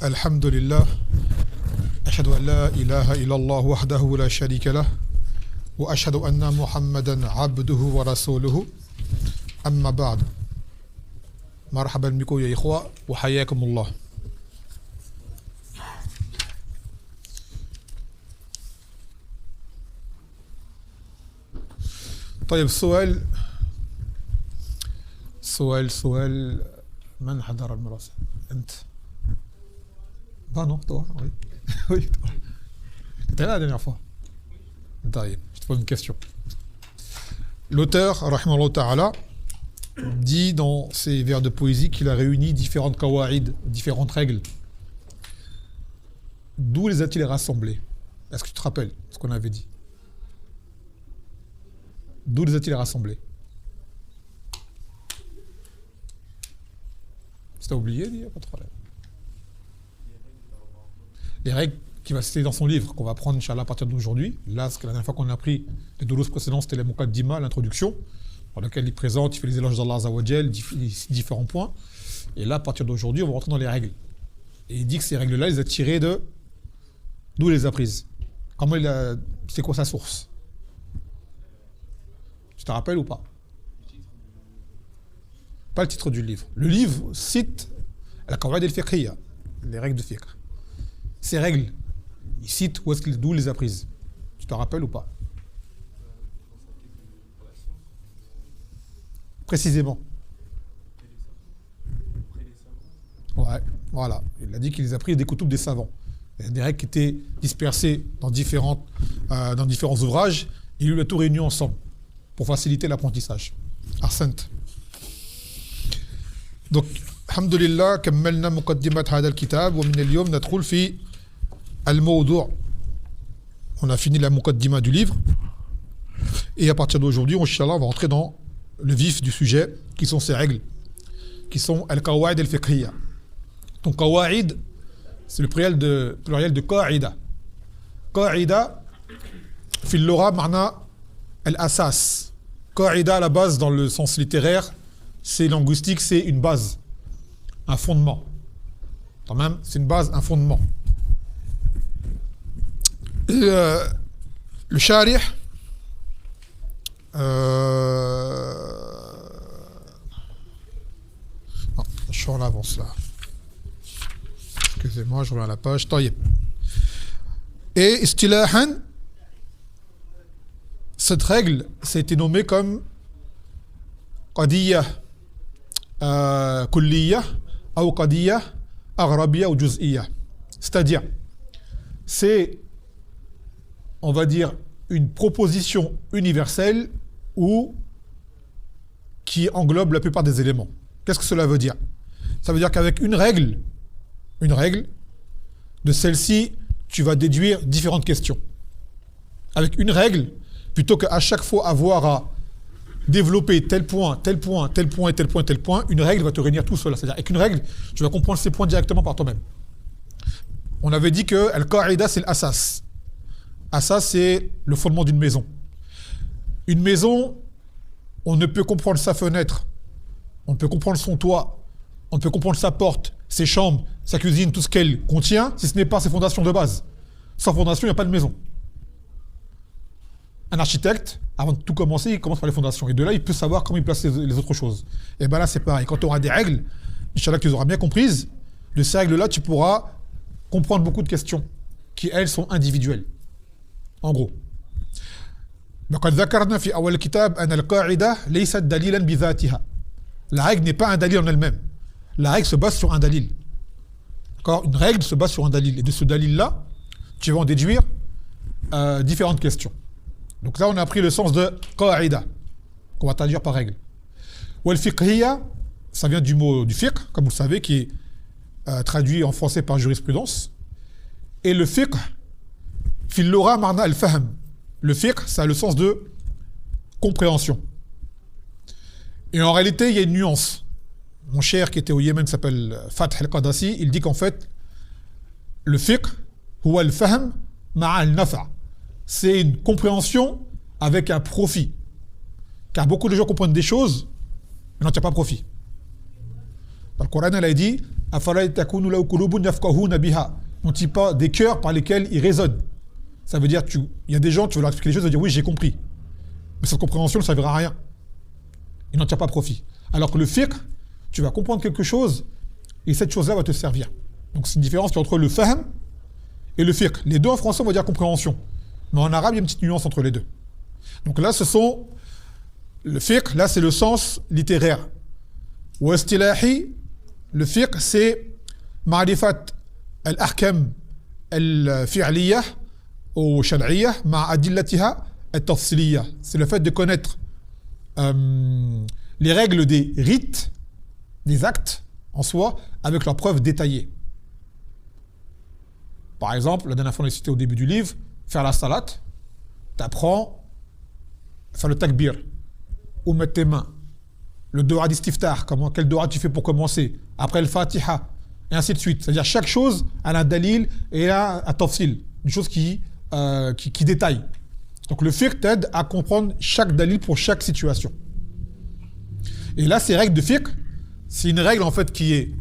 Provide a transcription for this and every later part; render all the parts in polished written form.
الحمد لله أشهد أن لا إله إلا الله وحده لا شريك له وأشهد أن محمدا عبده ورسوله أما بعد مرحبا بكم يا إخوة وحياكم الله. طيب سؤال من حضر المراسم؟ أنت؟ Non, toi, oui. Oui, toi. T'étais là la dernière fois. D'ailleurs, je te pose une question. L'auteur, rahimahullah ta'ala, dit dans ses vers de poésie qu'il a réuni différentes kawaïd, différentes règles. D'où les a-t-il rassemblées? Est-ce que tu te rappelles ce qu'on avait dit? D'où les a-t-il rassemblés? Si t'as oublié, il n'y a pas de problème. Les règles qu'il va citer dans son livre, qu'on va prendre, Inch'Allah, à partir d'aujourd'hui. Là, la dernière fois qu'on a pris les doulos précédents, c'était les Muqaddima, l'introduction, dans laquelle il présente, il fait les éloges d'Allah Azza wa Jal, différents points. Et là, à partir d'aujourd'hui, on va rentrer dans les règles. Et il dit que ces règles-là, il les a tirées de... D'où il les a prises? Comment il a... C'est quoi sa source? Tu te rappelles ou pas? Pas le titre du livre. Le livre cite al-Qawaid al-Fiqhiyya, les règles de fiqh. Ces règles, il cite d'où il les a prises. Tu te rappelles ou pas? Précisément. Ouais, voilà. Il a dit qu'il les a prises des koutoub des savants. Il y a des règles qui étaient dispersées dans différents ouvrages. Il a tout réuni ensemble pour faciliter l'apprentissage. Ahsant. Donc, alhamdulillah, كملنا مقدمة هذا الكتاب ومن اليوم ندخل في الموضوع. On a fini la muqaddima du livre et à partir d'aujourd'hui, Inch'Allah, on va entrer dans le vif du sujet, qui sont ces règles, qui sont al-qawaid al-fiqhiyya. Donc qawaid, c'est le pluriel de qa'ida. Qa'ida, fil lugha ma'na al-asas. Qa'ida à la base dans le sens littéraire, c'est linguistique, c'est une base, un fondement. Quand même, c'est une base, un fondement. Et le sharih, je suis en avance là. Excusez-moi, je reviens à la page. طيب. Et istilahan, cette règle, ça a été nommé comme qadiyya kulliyya ou qadiyya aghrabiyya ou juz'iyya. C'est-à-dire, c'est, on va dire, une proposition universelle ou qui englobe la plupart des éléments. Qu'est-ce que cela veut dire? Ça veut dire qu'avec une règle, de celle-ci, tu vas déduire différentes questions. Avec une règle, plutôt qu'à chaque fois avoir à développer tel point, tel point, tel point et tel point, tel point, une règle va te réunir tout seul. C'est-à-dire avec une règle, tu vas comprendre ces points directement par toi-même. On avait dit que al-qa'ida, c'est l'assas. Assas, c'est le fondement d'une maison. Une maison, on ne peut comprendre sa fenêtre, on peut comprendre son toit, on peut comprendre sa porte, ses chambres, sa cuisine, tout ce qu'elle contient, si ce n'est pas ses fondations de base. Sans fondation, il n'y a pas de maison. Un architecte, avant de tout commencer, il commence par les fondations. Et de là, il peut savoir comment il place les autres choses. Et bien là, c'est pareil. Quand tu auras des règles, Inch'Allah, que tu les auras bien comprises, de ces règles-là, tu pourras comprendre beaucoup de questions qui, elles, sont individuelles. En gros. لقد ذكرنا في أول الكتاب أن القاعدة ليست دليلا بذاتها. La règle n'est pas un dalil en elle-même. La règle se base sur un dalil. D'accord? Une règle se base sur un dalil. Et de ce dalil-là, tu vas en déduire différentes questions. Donc là, on a pris le sens de qa'ida, qu'on va traduire par règle. Wal fiqhiyya, ça vient du mot du fiqh, comme vous le savez, qui est traduit en français par jurisprudence. Et le fiqh, fil lugha ma'na al-fahm. Le fiqh, ça a le sens de compréhension. Et en réalité, il y a une nuance. Mon cher qui était au Yémen s'appelle Fath al-Qadasi, il dit qu'en fait, le fiqh, huwa al-fahm ma'a al-nafa'. C'est une compréhension avec un profit. Car beaucoup de gens comprennent des choses, mais n'en tirent pas profit. Dans le Coran, elle a dit Afala takunu lahu qulubun yafqahuna biha. N'ont-ils pas des cœurs par lesquels ils raisonnent? Ça veut dire, il y a des gens, tu veux leur expliquer les choses, ils vont dire oui, j'ai compris. Mais cette compréhension ne servira à rien. Il n'en tire pas profit. Alors que le fiqh, tu vas comprendre quelque chose et cette chose-là va te servir. Donc c'est une différence entre le fahm et le fiqh. Les deux en français, on va dire compréhension. Mais en arabe, il y a une petite nuance entre les deux. Donc là, ce sont... Le fiqh, là, c'est le sens littéraire. Wa istilahi, le fiqh, c'est ma'rifat al-ahkam al-fi'liyah ou shar'iyah ma'a adillatiha al-tafsiliyah. C'est le fait de connaître les règles des rites, des actes en soi, avec leurs preuves détaillées. Par exemple, la dernière fois on a cité au début du livre, faire la salat, t'apprends à faire le takbir, ou mettre tes mains, le dua d'istiftar, quel dua tu fais pour commencer, après le fatiha, et ainsi de suite. C'est-à-dire chaque chose a un dalil et a un tafsil, une chose qui détaille. Donc le fiqh t'aide à comprendre chaque dalil pour chaque situation. Et là, ces règles de fiqh, c'est une règle en fait qui est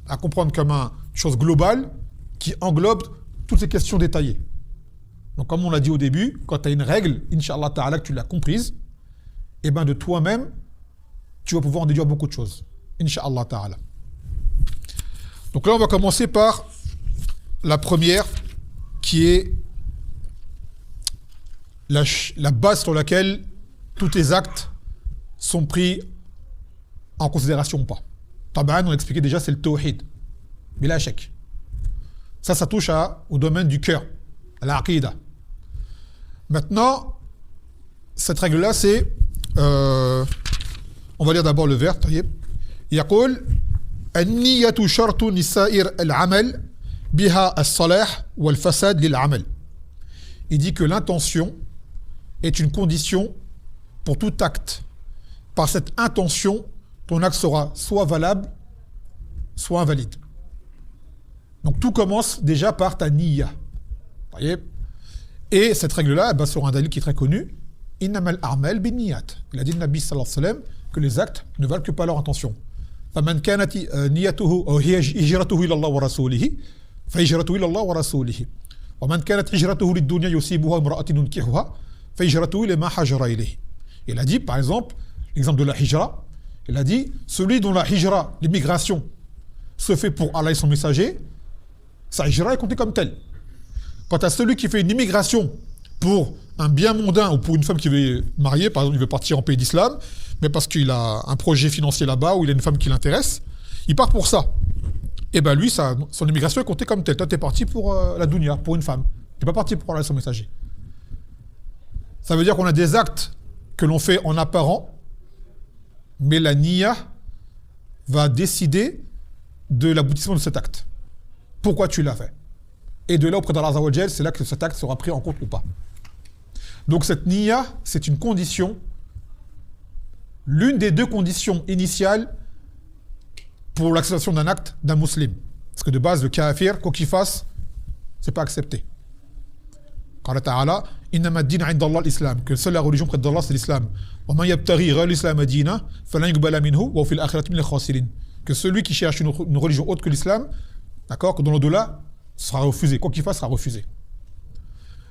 à comprendre comme une chose globale qui englobe toutes ces questions détaillées. Donc comme on l'a dit au début, quand tu as une règle, Inch'Allah Ta'ala, que tu l'as comprise, et bien de toi-même, tu vas pouvoir en déduire beaucoup de choses. Inch'Allah Ta'ala. Donc là, on va commencer par la première qui est la base sur laquelle tous tes actes sont pris en considération ou pas. Taban, on a expliqué déjà, c'est le tawhid. Bila shak. Ça touche au domaine du cœur, à l'aqida. Maintenant, cette règle-là, c'est... on va lire d'abord le vers. يقول النية شرط لسائر العمل بها الصلاح والفساد للعمل. Il dit que l'intention est une condition pour tout acte. Par cette intention, ton acte sera soit valable, soit invalide. Donc tout commence déjà par ta niyya. Voyez. Et cette règle-là, elle sur un dalil qui est très connu. Innamal a'mal bin niyat. Il a dit le Nabi sallallahu alayhi wa sallam que les actes ne valent que par leur intention. فمن كانت نيته أو هي هجرته إلى الله ورسوله فهجرته إلى الله ورسوله ومن كانت هجرته للدنيا يصيبها امرأة ينكحها فهجرته إلى ما هاجر إليه. Il a dit par exemple l'exemple de la hijra. Il a dit celui dont la hijra, l'immigration, se fait pour Allah et son messager, sa hijra est comptée comme telle. Quant à celui qui fait une immigration pour un bien mondain ou pour une femme qui veut marier, par exemple, il veut partir en pays d'islam, mais parce qu'il a un projet financier là-bas ou il a une femme qui l'intéresse, il part pour ça. Et bien lui, son immigration est comptée comme telle. Toi, tu es parti pour la dunya, pour une femme. Tu n'es pas parti pour Allah et son messager. Ça veut dire qu'on a des actes que l'on fait en apparent, mais la niya va décider de l'aboutissement de cet acte. Pourquoi tu l'as fait? Et de là auprès d'Allah Azza wa Jal, c'est là que cet acte sera pris en compte ou pas. Donc cette niya, c'est une condition, l'une des deux conditions initiales pour l'acceptation d'un acte d'un musulman. Parce que de base, le kafir, quoi qu'il fasse, c'est pas accepté. Qala ta'ala, innama ad-din 'inda Allah al-islam, que seule la religion près d'Allah c'est l'islam. Wa man yabtaghi ghayra al-islam dinan, falan yuqbala minhu wa fil akhirati min al-khasirin. Que celui qui cherche une religion autre que l'islam, d'accord, que dans l'au-delà, sera refusé. Quoi qu'il fasse, sera refusé.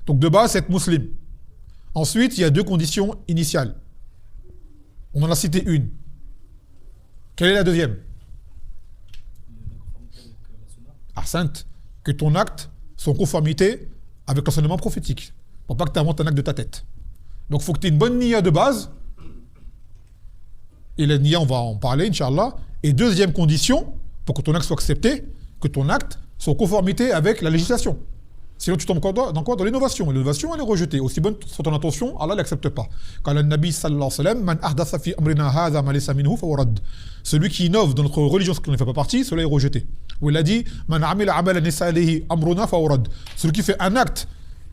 Donc de base, c'est être musulman. Ensuite, il y a deux conditions initiales. On en a cité une. Quelle est la deuxième? Ahsant, que ton acte soit en conformité avec l'enseignement prophétique. Pour pas que tu inventes un acte de ta tête. Donc il faut que tu aies une bonne niya de base. Et la niya, on va en parler, Inch'Allah. Et deuxième condition, pour que ton acte soit accepté, que ton acte soit en conformité avec la législation. Sinon, tu tombes dans quoi? Dans l'innovation. L'innovation, elle est rejetée. Aussi bonne soit ton intention, Allah ne l'accepte pas. Quand le Nabi sallallahu alayhi wa sallam, man ahdatha fi amrina hadha ma laysa minhu fa warad. Celui qui innove dans notre religion, ce qui ne fait pas partie, cela est rejeté. Ou il a dit, man amila amalan laysa alayhi amruna fa warad. Celui qui fait un acte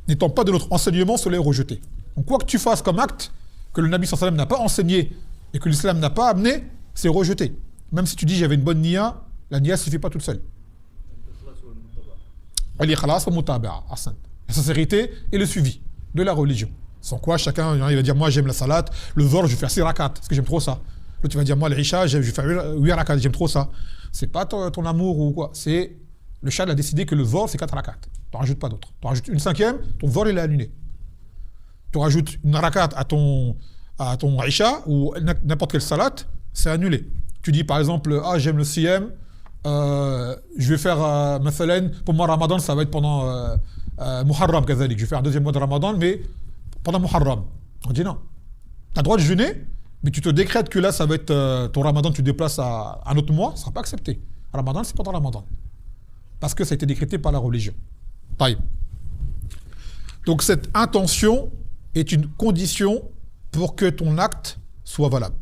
n'étant pas de notre enseignement, cela est rejeté. Donc quoi que tu fasses comme acte, que le Nabi sallallahu alayhi wa sallam n'a pas enseigné et que l'islam n'a pas amené, c'est rejeté. Même si tu dis j'avais une bonne niya, la niya ne suffit pas toute seule. La sincérité et le suivi de la religion. Sans quoi chacun il va dire moi j'aime la salat, le vol je vais faire 6 rakats parce que j'aime trop ça. Là, tu vas dire, moi, l'Isha, je vais faire 8 rakats, j'aime trop ça. C'est pas ton amour ou quoi. C'est le Shad a décidé que le Zohr, c'est 4 rakats. Tu rajoutes pas d'autres. Tu rajoutes une cinquième, ton Zohr, il est annulé. Tu rajoutes une rakat à ton Isha ou n'importe quelle salat, c'est annulé. Tu dis par exemple, j'aime le Siyam, je vais faire, مثلا, pour moi Ramadan, ça va être pendant Muharram, كذلك. Je vais faire un deuxième mois de Ramadan, mais pendant Muharram. On dit non. Tu as le droit de jeûner, mais tu te décrètes que là, ça va être ton Ramadan, tu déplaces à un autre mois, ça ne sera pas accepté. Ramadan, c'est pendant Ramadan. Parce que ça a été décrété par la religion. Taïb. Donc cette intention est une condition pour que ton acte soit valable.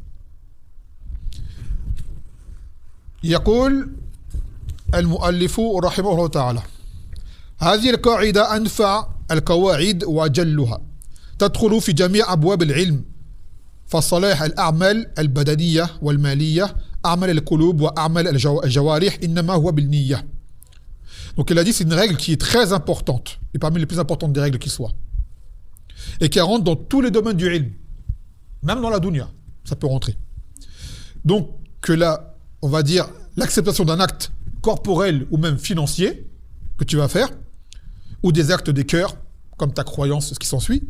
يقول المؤلف رحمه الله تعالى هذه القاعدة أنفع القواعد وأجلها تدخل في جميع أبواب العلم فصلاح الأعمال البدنية والمالية أعمال القلوب وأعمال الجوارح إنما هو بالنية. Donc il a dit c'est une règle qui est très importante et parmi les plus importantes des règles qui soient et qui rentre dans tous les domaines du ilm, même dans la dunya, ça peut rentrer. Donc que là, on va dire l'acceptation d'un acte corporel ou même financier que tu vas faire, ou des actes des cœurs, comme ta croyance, ce qui s'ensuit,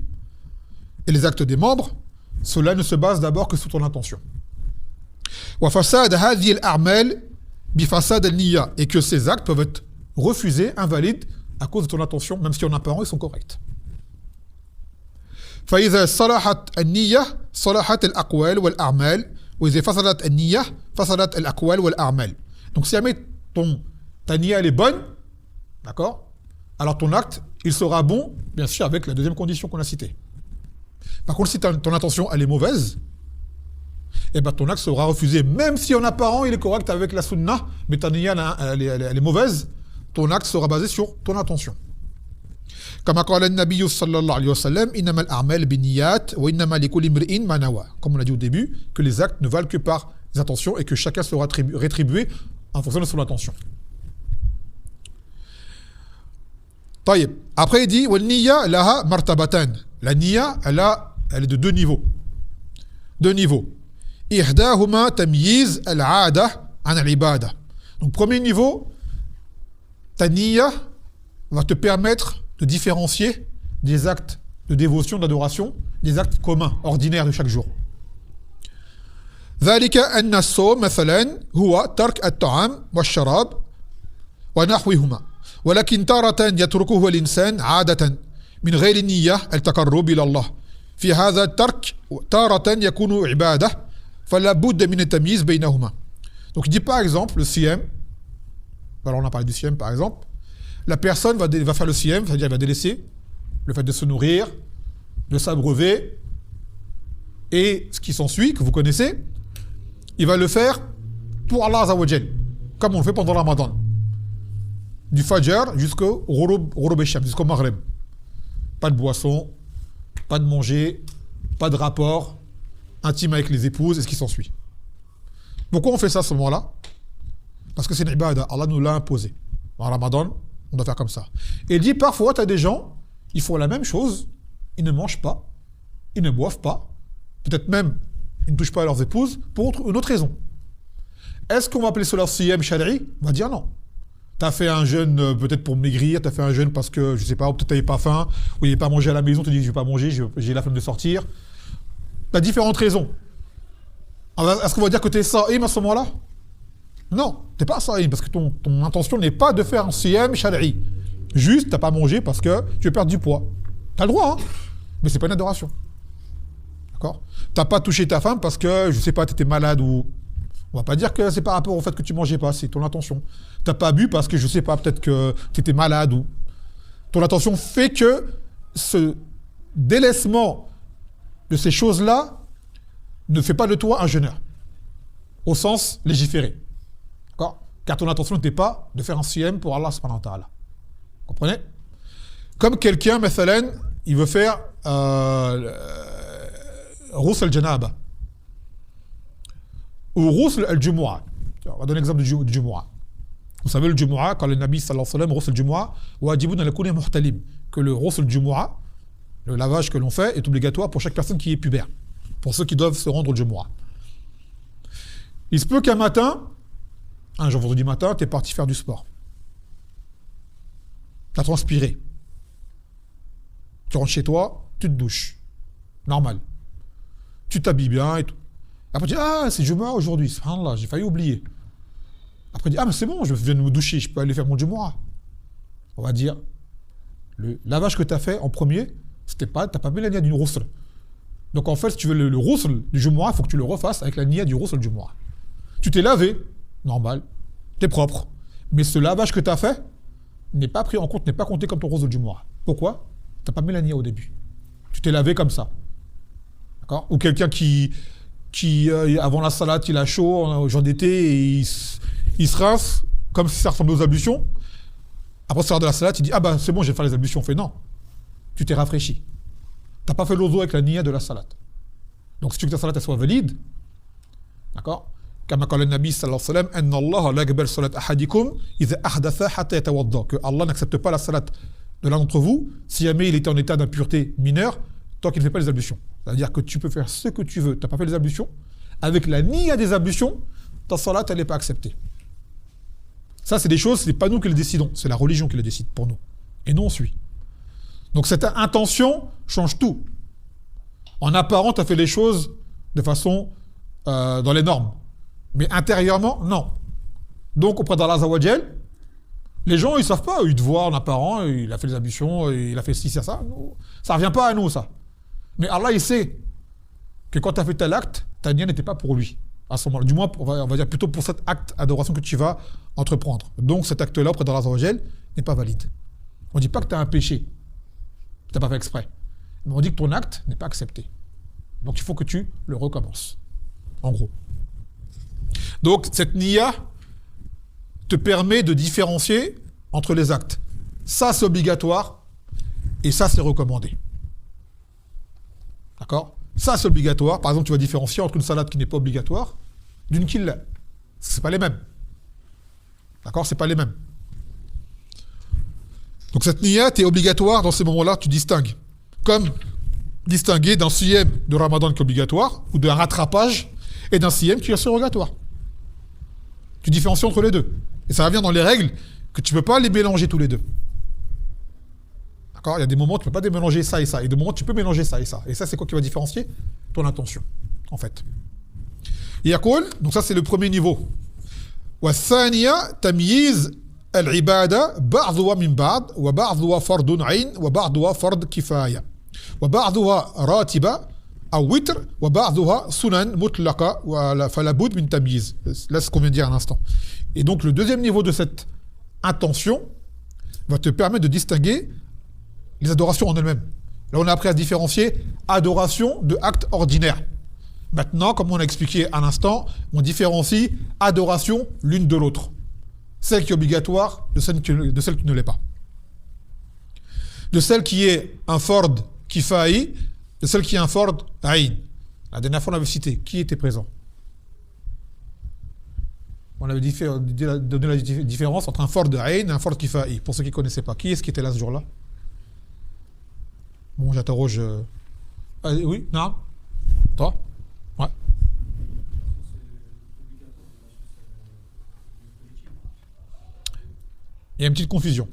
et les actes des membres, cela ne se base d'abord que sur ton intention. وفساد هذه الأعمال بفساد النية, et que ces actes peuvent être refusés, invalides, à cause de ton intention, même si en apparence ils sont corrects. فإذا صلحت النية صلحت الأقوال والأعمال وإذا فسدت النية فسدت الأقوال والأعمال. Donc si jamais ta niya elle est bonne, d'accord, alors ton acte il sera bon, bien sûr avec la deuxième condition qu'on a citée. Par contre si ton intention elle est mauvaise, et ben ton acte sera refusé, même si en apparent il est correct avec la sunna, mais ta niya elle est mauvaise, ton acte sera basé sur ton intention. كما قال النبي صلى الله عليه وسلم إنما الأعمال بالنيات وإنما لكل امرئ ما نوى. Comme on l'a dit au début, que les actes ne valent que par les intentions et que chacun sera rétribué en fonction de son intention. طيب. Après il dit والنية لها مرتبتان. La niya elle est de deux niveaux. إحداهما تمييز العادة عن العبادة. Donc premier niveau, ta niya va te permettre de différencier des actes de dévotion, d'adoration, des actes communs, ordinaires de chaque jour. ذلك أن الصوم مثلا هو ترك الطعام والشراب ونحوهما ولكن تارة يتركه الإنسان عادة من غير نية التقرب إلى الله في هذا الترك تارة يكون عبادة فلا بد من التمييز بينهما. Donc il dit par exemple le siyam, alors on a parlé du siyam par exemple, la personne va faire le siyam, c'est-à-dire elle va délaisser le fait de se nourrir, de s'abreuver et ce qui s'ensuit, que vous connaissez, il va le faire pour Allah Azza wa Jal, comme on le fait pendant le Ramadan. Du Fajr jusqu'au Ghurub al-Shams, jusqu'au Maghreb. Pas de boisson, pas de manger, pas de rapport intime avec les épouses et ce qui s'ensuit. Pourquoi on fait ça à ce moment-là? Parce que c'est une ibadah, Allah nous l'a imposé. En Ramadan, on doit faire comme ça. Et il dit parfois, tu as des gens, ils font la même chose, ils ne mangent pas, ils ne boivent pas, peut-être même, ils ne touchent pas à leurs épouses, pour une autre raison. Est-ce qu'on va appeler cela siyam shari'i? On va dire non. Tu as fait un jeûne peut-être pour maigrir, tu as fait un jeûne parce que, je sais pas, ou peut-être tu n'avais pas faim, ou il n'y avait pas mangé à la maison, tu dis je ne vais pas manger, j'ai la flemme de sortir. Tu as différentes raisons. Alors, est-ce qu'on va dire que tu es sa'im à ce moment-là? Non, tu n'es pas sa'im, parce que ton intention n'est pas de faire un siyam shari'i. Juste, tu n'as pas mangé parce que tu veux perdre du poids. Tu as le droit, hein, mais ce n'est pas une adoration. D'accord? Tu n'as pas touché ta femme parce que, je ne sais pas, tu étais malade ou... On va pas dire que c'est par rapport au fait que tu mangeais pas, c'est ton intention. Tu n'as pas bu parce que, je ne sais pas, peut-être que tu étais malade ou... Ton intention fait que ce délaissement de ces choses-là ne fait pas de toi un jeûneur, au sens légiféré. D'accord? Car ton intention n'était pas de faire un siyam pour Allah subhanahu wa ta'ala. Comprenez? Comme quelqu'un, mathalan, il veut faire Ghusl al-Janaba ou Ghusl al-Jumu'ah. On va donner l'exemple du Jumu'ah. Vous savez, le Jumu'ah, quand le Nabi sallallahu alayhi wa sallam, Ghusl al-Jumu'ah, wajibun ala kulli muhtalim, que le Ghusl al-Jumu'ah, le lavage que l'on fait, est obligatoire pour chaque personne qui est pubère, pour ceux qui doivent se rendre au Jumu'ah. Il se peut qu'un matin, un jour vendredi matin, tu es parti faire du sport. Tu as transpiré. Tu rentres chez toi, tu te douches. Normal. Tu t'habilles bien et tout. Après, tu dis, ah, c'est Jumu'ah aujourd'hui. Subhanallah, j'ai failli oublier. Après, tu dis, ah, mais c'est bon, je viens de me doucher, je peux aller faire mon Jumu'ah. On va dire, le lavage que tu as fait en premier, tu n'as pas mis la niya du ghusl. Donc en fait, si tu veux le ghusl du Jumu'ah, il faut que tu le refasses avec la niya du ghusl du Jumu'ah. Tu t'es lavé, normal, tu es propre. Mais ce lavage que tu as fait n'est pas pris en compte, n'est pas compté comme ton ghusl du Jumu'ah. Pourquoi? Tu n'as pas mis la niya au début. Tu t'es lavé comme ça. D'accord? Ou quelqu'un qui avant la salade, il a chaud, au jour d'été, et il se rince, comme si ça ressemblait aux ablutions. Après ça de la salade, il dit, ah ben c'est bon, je vais faire les ablutions. On fait non. Tu t'es rafraîchi. Tu n'as pas fait l'ozo avec la niya de la salade. Donc si tu veux que ta salade soit valide, d'accord? Comme قال النبي صلى الله عليه وسلم ان الله لا يقبل صلاه احدكم اذا احدث حتى يتوضا, que Allah n'accepte pas la salat de l'un d'entre vous si jamais il était en état d'impureté mineure tant qu'il ne fait pas les ablutions. C'est-à-dire que tu peux faire ce que tu veux, tu n'as pas fait les ablutions, avec la niya des ablutions, ta salat elle n'est pas acceptée. Ça c'est des choses, ce n'est pas nous qui les décidons, c'est la religion qui les décide pour nous. Et nous on suit. Donc cette intention change tout. En apparent, tu as fait les choses de façon dans les normes. Mais intérieurement, non. Donc auprès d'Allah Azza wa Jal, les gens, ils ne savent pas, ils te voient en apparent, il a fait les ablutions, il a fait ci, ça. Ça ne revient pas à nous, ça. Mais Allah, il sait que quand tu as fait tel acte, ta niya n'était pas pour lui. À ce moment-là. Du moins, on va dire plutôt pour cet acte d'adoration que tu vas entreprendre. Donc cet acte-là, auprès d'Allah Azza wa Jal, n'est pas valide. On ne dit pas que tu as un péché. Tu n'as pas fait exprès. Mais on dit que ton acte n'est pas accepté. Donc il faut que tu le recommences. En gros. Donc cette niya te permet de différencier entre les actes. Ça c'est obligatoire et ça c'est recommandé. D'accord? Ça c'est obligatoire. Par exemple, tu vas différencier entre une salade qui n'est pas obligatoire d'une qui l'est. C'est pas les mêmes. D'accord? C'est pas les mêmes. Donc cette niya est obligatoire dans ces moments-là, tu distingues. Comme distinguer d'un siyam de Ramadan qui est obligatoire ou d'un rattrapage et d'un siyam qui est surrogatoire. Tu différencies entre les deux. Et ça revient dans les règles que tu ne peux pas les mélanger tous les deux. D'accord? Il y a des moments où tu ne peux pas mélanger ça et ça. Et des moments où tu peux mélanger ça et ça. Et ça, c'est quoi qui va différencier? Ton intention, en fait. Yaqul, donc ça, c'est le premier niveau. والثانية تمييز العبادة بعضها من بعض وبعضها فرض عين وبعضها فرض كفاية وبعضها راتبة أو وتر وبعضها سنن مطلقة فلا بد من تمييز. Là, ce qu'on vient de dire à l'instant. Et donc, le deuxième niveau de cette intention va te permettre de distinguer les adorations en elles-mêmes. Là, on a appris à différencier adoration de acte ordinaire. Maintenant, comme on a expliqué à l'instant, on différencie adoration l'une de l'autre. Celle qui est obligatoire de celle qui ne l'est pas. De celle qui est un fard kifaï, de celle qui est un fard aïn. La dernière fois, on avait cité. Qui était présent? On avait donné la différence entre un fard aïn et un fard kifaï. Pour ceux qui ne connaissaient pas. Qui est-ce qui était là ce jour-là? Bon, j'interroge. Oui, non? Toi? Ouais. Il y a une petite confusion.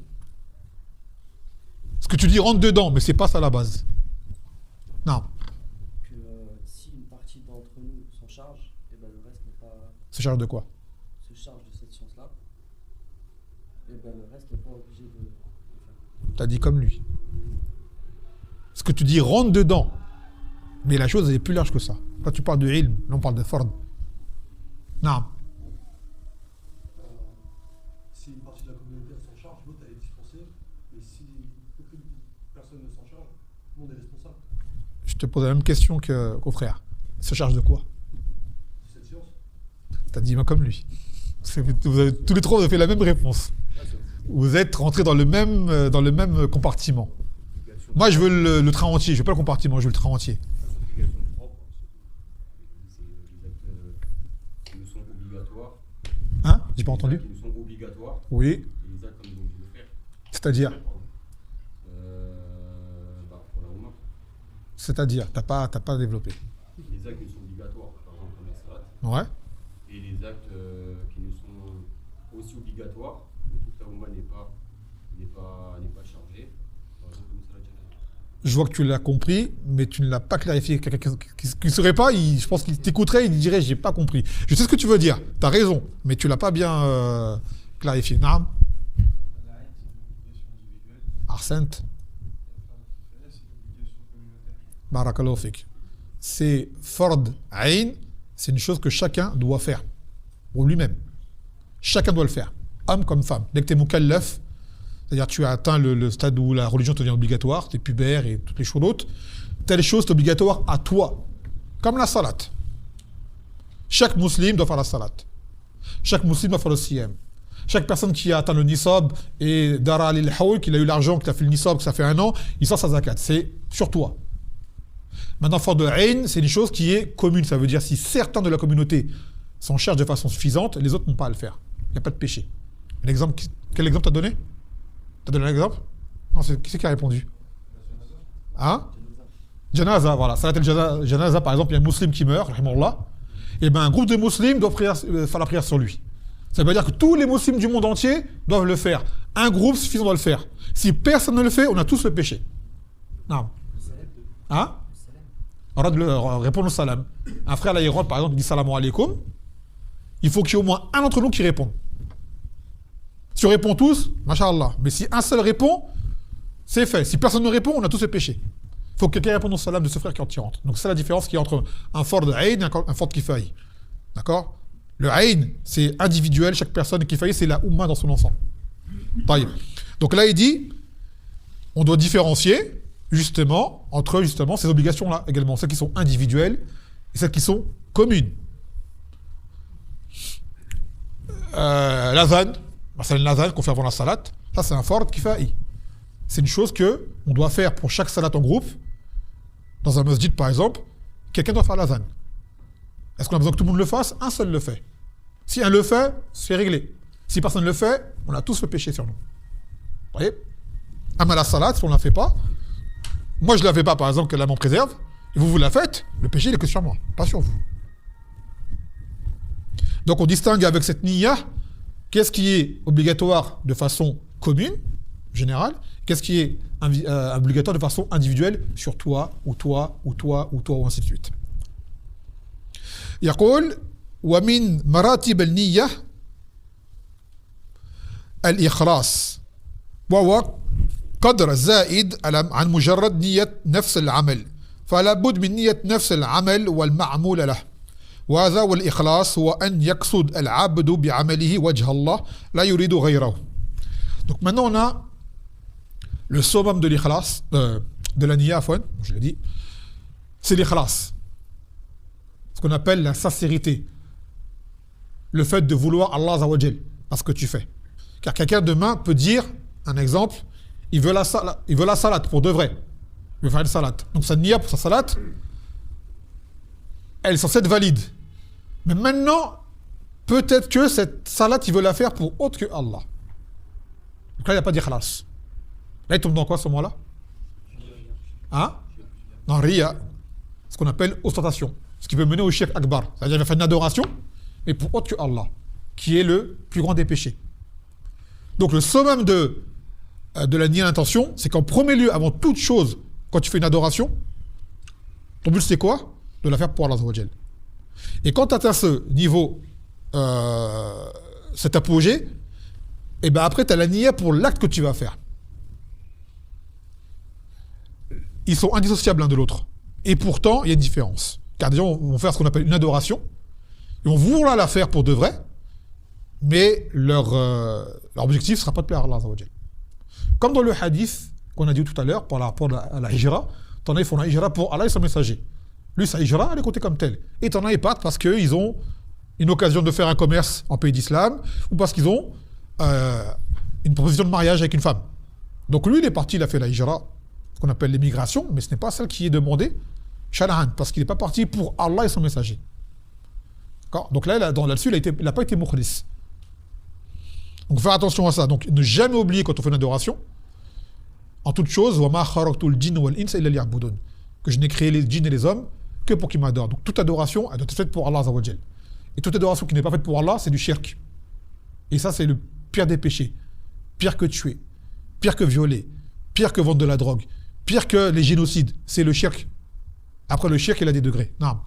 Ce que tu dis rentre dedans, mais c'est pas ça la base. Non. Que si une partie d'entre nous s'en charge, et ben le reste n'est pas. Se charge de quoi? Se charge de cette science-là, et ben le reste n'est pas obligé de faire. T'as dit comme lui. Ce que tu dis rentre dedans, mais la chose elle est plus large que ça. Quand tu parles de ilm, là on parle de fard. Non. Si une partie de la communauté s'en charge, l'autre elle est dispensée, mais si aucune personne ne s'en charge, tout le monde est responsable. Je te pose la même question qu'au frère. Il se charge de quoi? Cette science. T'as dit comme lui. Tous les trois vous avez fait la même réponse. Vous êtes rentrés dans le même compartiment. Moi je veux le train entier, je veux pas le compartiment, je veux le train entier. Qui nous sont obligatoires. Hein? J'ai pas entendu? Qui nous sont obligatoires. Oui. Et les actes comme nous dit le frère. C'est-à-dire? Pour la Oumma. C'est-à-dire? T'as pas développé. Les actes qui sont obligatoires, par exemple, comme la salat. Ouais. et les actes qui nous sont aussi obligatoires, mais toute la Oumma n'est pas chargée. Par exemple, comme ça, la janaza. Je vois que tu l'as compris, mais tu ne l'as pas clarifié. Quelqu'un qui ne saurait pas, je pense qu'il t'écouterait, il dirait j'ai pas compris. Je sais ce que tu veux dire, tu as raison, mais tu l'as pas bien clarifié. Naam. La haine, c'est une obligation individuelle. Arsent. C'est une obligation communautaire. Barakallahu fik. C'est fard ayn, c'est une chose que chacun doit faire pour lui-même. Chacun doit le faire, homme comme femme. Dès que tu es mukallaf, c'est-à-dire tu as atteint le stade où la religion te devient obligatoire, tu es pubère et toutes les choses d'autres, telle chose est obligatoire à toi, comme la salat. Chaque musulman doit faire la salat. Chaque musulman doit faire le siyam. Chaque personne qui a atteint le nisab et dara al-hawl, qu'il a eu l'argent, qu'il a fait le nisab, que ça fait 1 an, il sort sa zakat. C'est sur toi. Maintenant, fard de ayn, c'est une chose qui est commune. Ça veut dire si certains de la communauté s'en chargent de façon suffisante, les autres n'ont pas à le faire. Il n'y a pas de péché. Quel exemple t'as donné? T'as donné un exemple? Non, qui c'est qui a répondu? Hein? Janaza, voilà. Salat al-Janaza, par exemple, il y a un musulman qui meurt, rahimahullah, et bien un groupe de musulmans doit faire la prière sur lui. Ça veut dire que tous les musulmans du monde entier doivent le faire. Un groupe suffisant doit le faire. Si personne ne le fait, on a tous le péché. Non. Hein? On va répondre au salam. Un frère, là, il rentre, par exemple, il dit salam alaikum. Il faut qu'il y ait au moins un d'entre nous qui réponde. Si on répond tous, masha'Allah. Mais si un seul répond, c'est fait. Si personne ne répond, on a tous le péché. Il faut que quelqu'un réponde au salam de ce frère quand il rentre. Donc c'est la différence qu'il y a entre un fard de ayn et un fard kifaï. D'accord? Le ayn, c'est individuel, chaque personne. Kifaï, c'est la oumma dans son ensemble. Taïb. Donc là, il dit, on doit différencier justement entre ces obligations-là également, celles qui sont individuelles et celles qui sont communes. L'adhan, c'est l'adhan qu'on fait avant la salat, ça c'est un fard kifaï. C'est une chose que on doit faire pour chaque salat en groupe. Dans un masjid par exemple, quelqu'un doit faire l'adhan. Est-ce qu'on a besoin que tout le monde le fasse? Un seul le fait. Si un le fait, c'est réglé. Si personne ne le fait, on a tous le péché sur nous. Vous voyez? Ama la salat, si on ne la fait pas, moi je ne la fais pas par exemple, que l'âme m'en préserve, et vous la faites, le péché il est que sur moi, pas sur vous. Donc on distingue avec cette niyyah, qu'est-ce qui est obligatoire de façon commune, générale, qu'est-ce qui est obligatoire de façon individuelle sur toi, ou toi, ou toi, ou toi, ou ainsi de suite. يقول ومن مراتب النية الإخلاص وهو قدر زائد عن مجرد نية نفس العمل فلا بد من نية نفس العمل والمعمول له وهذا والإخلاص هو أن يقصد العبد بعمله وجه الله لا يريد غيره. Donc maintenant on a le summum de l'ikhlas, de la niya, je l'ai dit, c'est l'ikhlas, ce qu'on appelle la sincérité, le fait de vouloir Allah Azza wa Jal à ce que tu fais. Car quelqu'un demain peut dire, un exemple, il veut la salat pour de vrai, il veut faire une salat. Donc sa niya pour sa salat, elle est censée être valide. Mais maintenant, peut-être que cette salat, il veut la faire pour autre que Allah. Donc là, il n'y a pas d'ikhlas. Là, il tombe dans quoi, ce moment-là? Hein? Dans Riya, ce qu'on appelle ostentation. Ce qui peut mener au shirk akbar. C'est-à-dire qu'il va faire une adoration, mais pour autre que Allah, qui est le plus grand des péchés. Donc le summum de la niya d'intention, c'est qu'en premier lieu, avant toute chose, quand tu fais une adoration, ton but c'est quoi? De la faire pour Allah Azza wa Jal. Et quand tu atteins ce niveau, cet apogée, et ben après tu as la niya pour l'acte que tu vas faire. Ils sont indissociables l'un de l'autre. Et pourtant, il y a une différence. Car des gens vont faire ce qu'on appelle une adoration, ils vont vouloir la faire pour de vrai, mais leur objectif ne sera pas de plaire à Allah Azza wa Jal. Comme dans le hadith qu'on a dit tout à l'heure, par rapport à la hijra, t'en as, ils font la hijra pour Allah et son messager. Lui, sa hijra, elle est comptée comme telle. Et t'en as, ils partent parce qu'ils ont une occasion de faire un commerce en pays d'islam, ou parce qu'ils ont une proposition de mariage avec une femme. Donc lui, il est parti, il a fait la hijra, ce qu'on appelle l'émigration, mais ce n'est pas celle qui est demandée, shanahan, parce qu'il n'est pas parti pour Allah et son messager. D'accord? Donc là, là-dessus, il n'a pas été mukhlis. Donc faire attention à ça. Donc ne jamais oublier quand on fait une adoration, en toute chose, que je n'ai créé les djinns et les hommes que pour qu'ils m'adorent. Donc toute adoration, elle doit être faite pour Allah Azza wa Jal. Et toute adoration qui n'est pas faite pour Allah, c'est du shirk. Et ça, c'est le pire des péchés. Pire que tuer, pire que violer, pire que vendre de la drogue, pire que les génocides. C'est le shirk. Après, le shirk, il a des degrés. Non.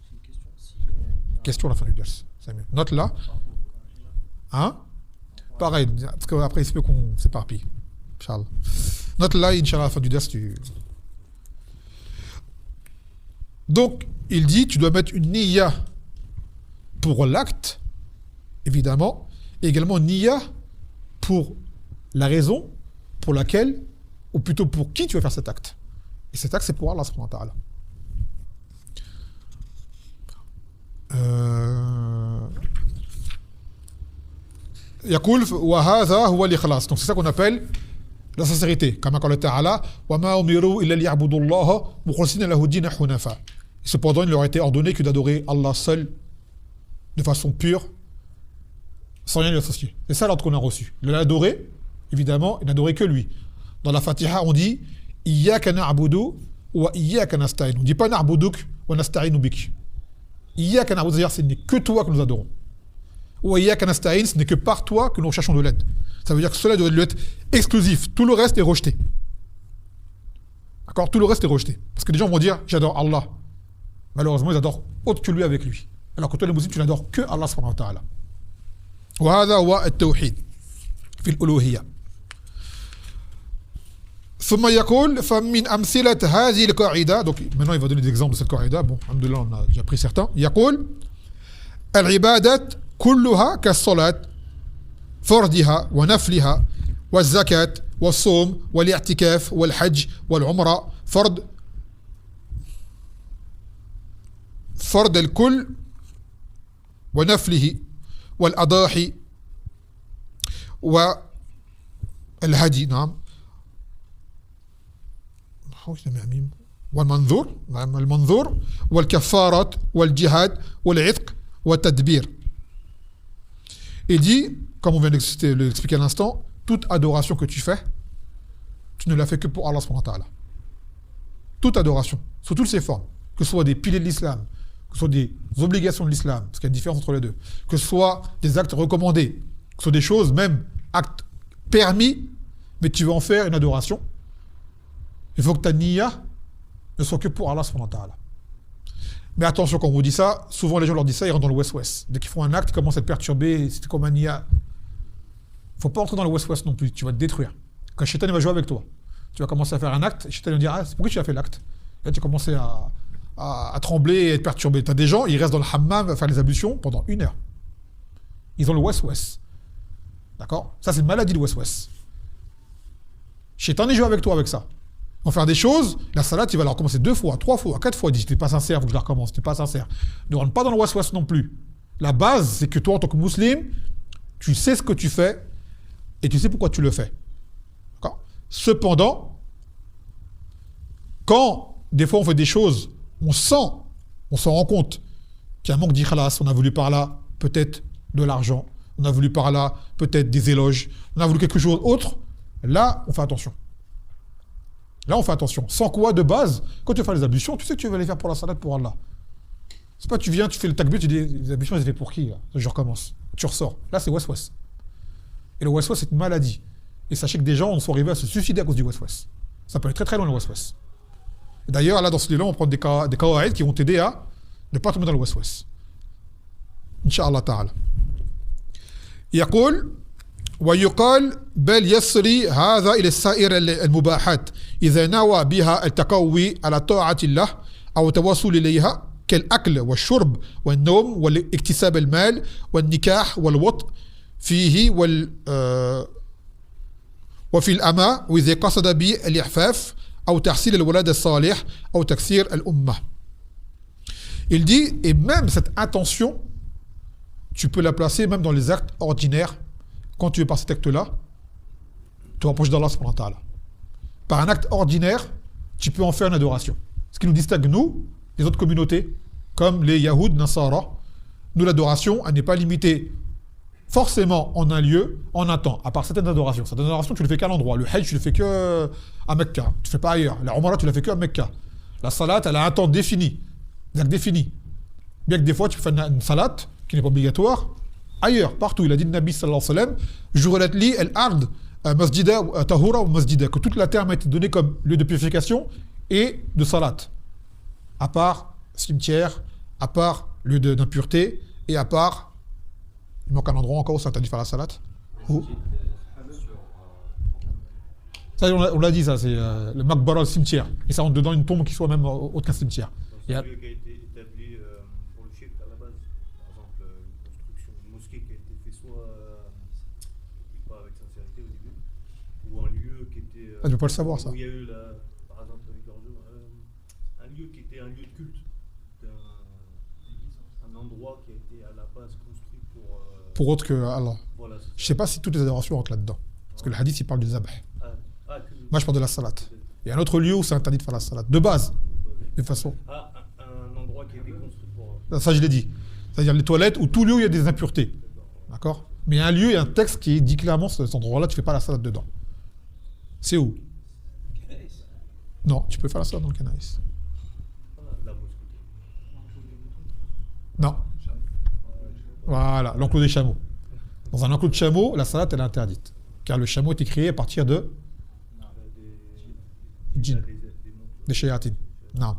J'ai une question. Si, Question à la fin du ders. C'est mieux. Note là. Hein? Pareil, parce qu'après, il se peut qu'on s'éparpille. Inch'Allah. Note là, Inch'Allah, à la fin du ders, tu... Donc, il dit, tu dois mettre une niya pour l'acte, évidemment, et également une niya pour la raison pour laquelle, ou plutôt pour qui tu vas faire cet acte. Et cet acte, c'est pour Allah subhanahu wa ta'ala. يقول وهذا هو الإخلاص. Donc c'est ça qu'on appelle la sincérité. كما قال تعالى وما أمروا إلا ليعبدوا الله مخلصين له الدين حنفاء. Cependant, il leur a été ordonné que d'adorer Allah seul, de façon pure, sans rien lui associer. C'est ça l'ordre qu'on a reçu. De l'adorer, évidemment, et n'adorer que lui. Dans la Fatiha, on dit Iyyaka na'budu wa iyyaka nasta'in. On ne dit pas na'buduk wa nasta'inu bik. Iyyaka na'budu, c'est-à-dire ce n'est que toi que nous adorons. Wa iyyaka nasta'in, ce n'est que par toi que nous recherchons de l'aide. Ça veut dire que cela doit être exclusif. Tout le reste est rejeté. D'accord? Tout le reste est rejeté. Parce que les gens vont dire j'adore Allah. Malheureusement, ils adorent autre que lui avec lui. Alors que toi, le musulman, tu n'adores que Allah subhanahu wa ta'ala. وهذا هو التوحيد في الألوهية. ثم يقول فمن أمثلة هذه القاعدة. Donc maintenant il va donner des exemples de cette قاعدة. Bon, alhamdoulilah, on a déjà pris certains. يقول العبادة كلها كالصلاة فرضها ونفلها والزكاة والصوم والاعتكاف والحج والعمرة فرض الكل ونفله والأضاحي والهدي نعم والمنظور نعم المنظور والكفارات والجهاد والعتق والتدبير. Il dit, comme on vient de l'expliquer à l'instant, toute adoration que tu fais, tu ne la fais que pour Allah subhanahu wa ta'ala. Toute adoration, sous toutes ses formes, que ce soit des piliers de l'islam, que ce soit des obligations de l'islam, parce qu'il y a une différence entre les deux, que ce soit des actes recommandés, que ce soit des choses, même actes permis, mais tu veux en faire une adoration, il faut que ta niya ne soit que pour Allah subhanahu wa ta'ala. Mais attention, quand on vous dit ça, souvent les gens leur disent ça, ils rentrent dans le west-west. Dès qu'ils font un acte, ils commencent à être perturbés, c'est comme un niya. Il ne faut pas entrer dans le west-west non plus, tu vas te détruire. Quand Shaitan va jouer avec toi, tu vas commencer à faire un acte, et Shaitan va dire ah, pourquoi tu as fait l'acte? Là, tu vas commencer à trembler et être perturbé. Tu as des gens, ils restent dans le hammam à faire les ablutions pendant 1 heure. Ils ont le west-west. D'accord? Ça, c'est une maladie, le west-west. Shaitan, il joue avec toi avec ça. Ils vont faire des choses, la salat, il va leur recommencer 2 fois, 3 fois, 4 fois. Il dit, t'es pas sincère, il faut que je la recommence, t'es pas sincère. Ne rentre pas dans le west-west non plus. La base, c'est que toi, en tant que musulman, tu sais ce que tu fais et tu sais pourquoi tu le fais. D'accord? Cependant, quand des fois on fait des choses, on s'en rend compte qu'il y a un manque d'ikhlas, on a voulu par là peut-être de l'argent, on a voulu par là peut-être des éloges, on a voulu quelque chose autre, là, on fait attention. Là, on fait attention. Sans quoi, de base, quand tu fais les ablutions, tu sais que tu vas les faire pour la salade, pour Allah. C'est pas tu viens, tu fais le takbir, tu dis les ablutions, elles étaient pour qui là? Je recommence. Tu ressors. Là, c'est west-west. Et le west-west, c'est une maladie. Et sachez que des gens sont arrivés à se suicider à cause du west-west. Ça peut aller très très loin le west-west. D'ailleurs, là, dans ce livre-là, on prend des qawaïd qui vont t'aider à ne pas tomber dans le west-west. Inch'Allah ta'ala. يقول ويقال بل يسري هذا إلى السائر المباحات إذا نوى بها التقوي على طاعة الله أو التوصل إليها كالأكل والشرب والنوم والاكتساب المال والنكاح والوطء فيه وفي الأمة وإذا قصد به الإعفاف أو تحصيل الولد الصالح أو تكثير الأمة. Il dit, et même cette intention, tu peux la placer même dans les actes ordinaires. Quand tu es par cet acte-là, tu rapproches d'Allah subhanahu wa ta'ala. Par un acte ordinaire, tu peux en faire une adoration. Ce qui nous distingue, nous, les autres communautés, comme les Yahoud, Nasara, nous, l'adoration, elle n'est pas limitée forcément en un lieu, en un temps, à part certaines adorations. Certaines adorations, tu ne le fais qu'à l'endroit. Le Hajj, tu le fais que à Mecca. Tu ne fais pas ailleurs. La Umrah, tu la fais que à Mecca. La Salat, elle a un temps défini. Des actes définis. Bien que des fois, tu fais une salat qui n'est pas obligatoire, ailleurs, partout. Il a dit le Nabi sallallahu alayhi wa sallam, Jurelat li el-ard, masjida, tahura ou masjida, que toute la terre m'a été donnée comme lieu de purification et de salat. À part cimetière, à part lieu d'impureté, et à part, il manque un endroit encore où c'est interdit de faire la salat. Où ça, on l'a dit, ça, c'est le Makbara, le cimetière. Et ça rentre dedans une tombe qui soit même autre qu'un cimetière. C'est un lieu qui a été établi pour le shirk à la base. Par exemple, une construction, une mosquée qui a été faite soit pas avec sincérité au début, ou un lieu qui était. Ah, tu peux pas le savoir, ça. Où il y a eu, par exemple, un lieu qui était un lieu de culte, un endroit qui a été à la base construit pour autre que Allah. Voilà, je sais pas si toutes les adorations rentrent là-dedans. Parce que le hadith, il parle du zabh. Moi, je parle de la salat. Il y a un autre lieu où c'est interdit de faire la salat. De base. De toute façon. Un endroit qui a été construit pour. Ça, je l'ai dit. C'est-à-dire les toilettes ou tout lieu où il y a des impuretés. D'accord. Mais il y a un lieu, il y a un texte qui dit clairement cet endroit-là, tu fais pas la salat dedans. C'est où? Non, tu peux faire la salat dans le Canaïs. Non. Voilà, l'enclos des chameaux. Dans un enclos de chameaux, la salat, elle est interdite. Car le chameau était créé à partir de djinn, des shayatines. Non.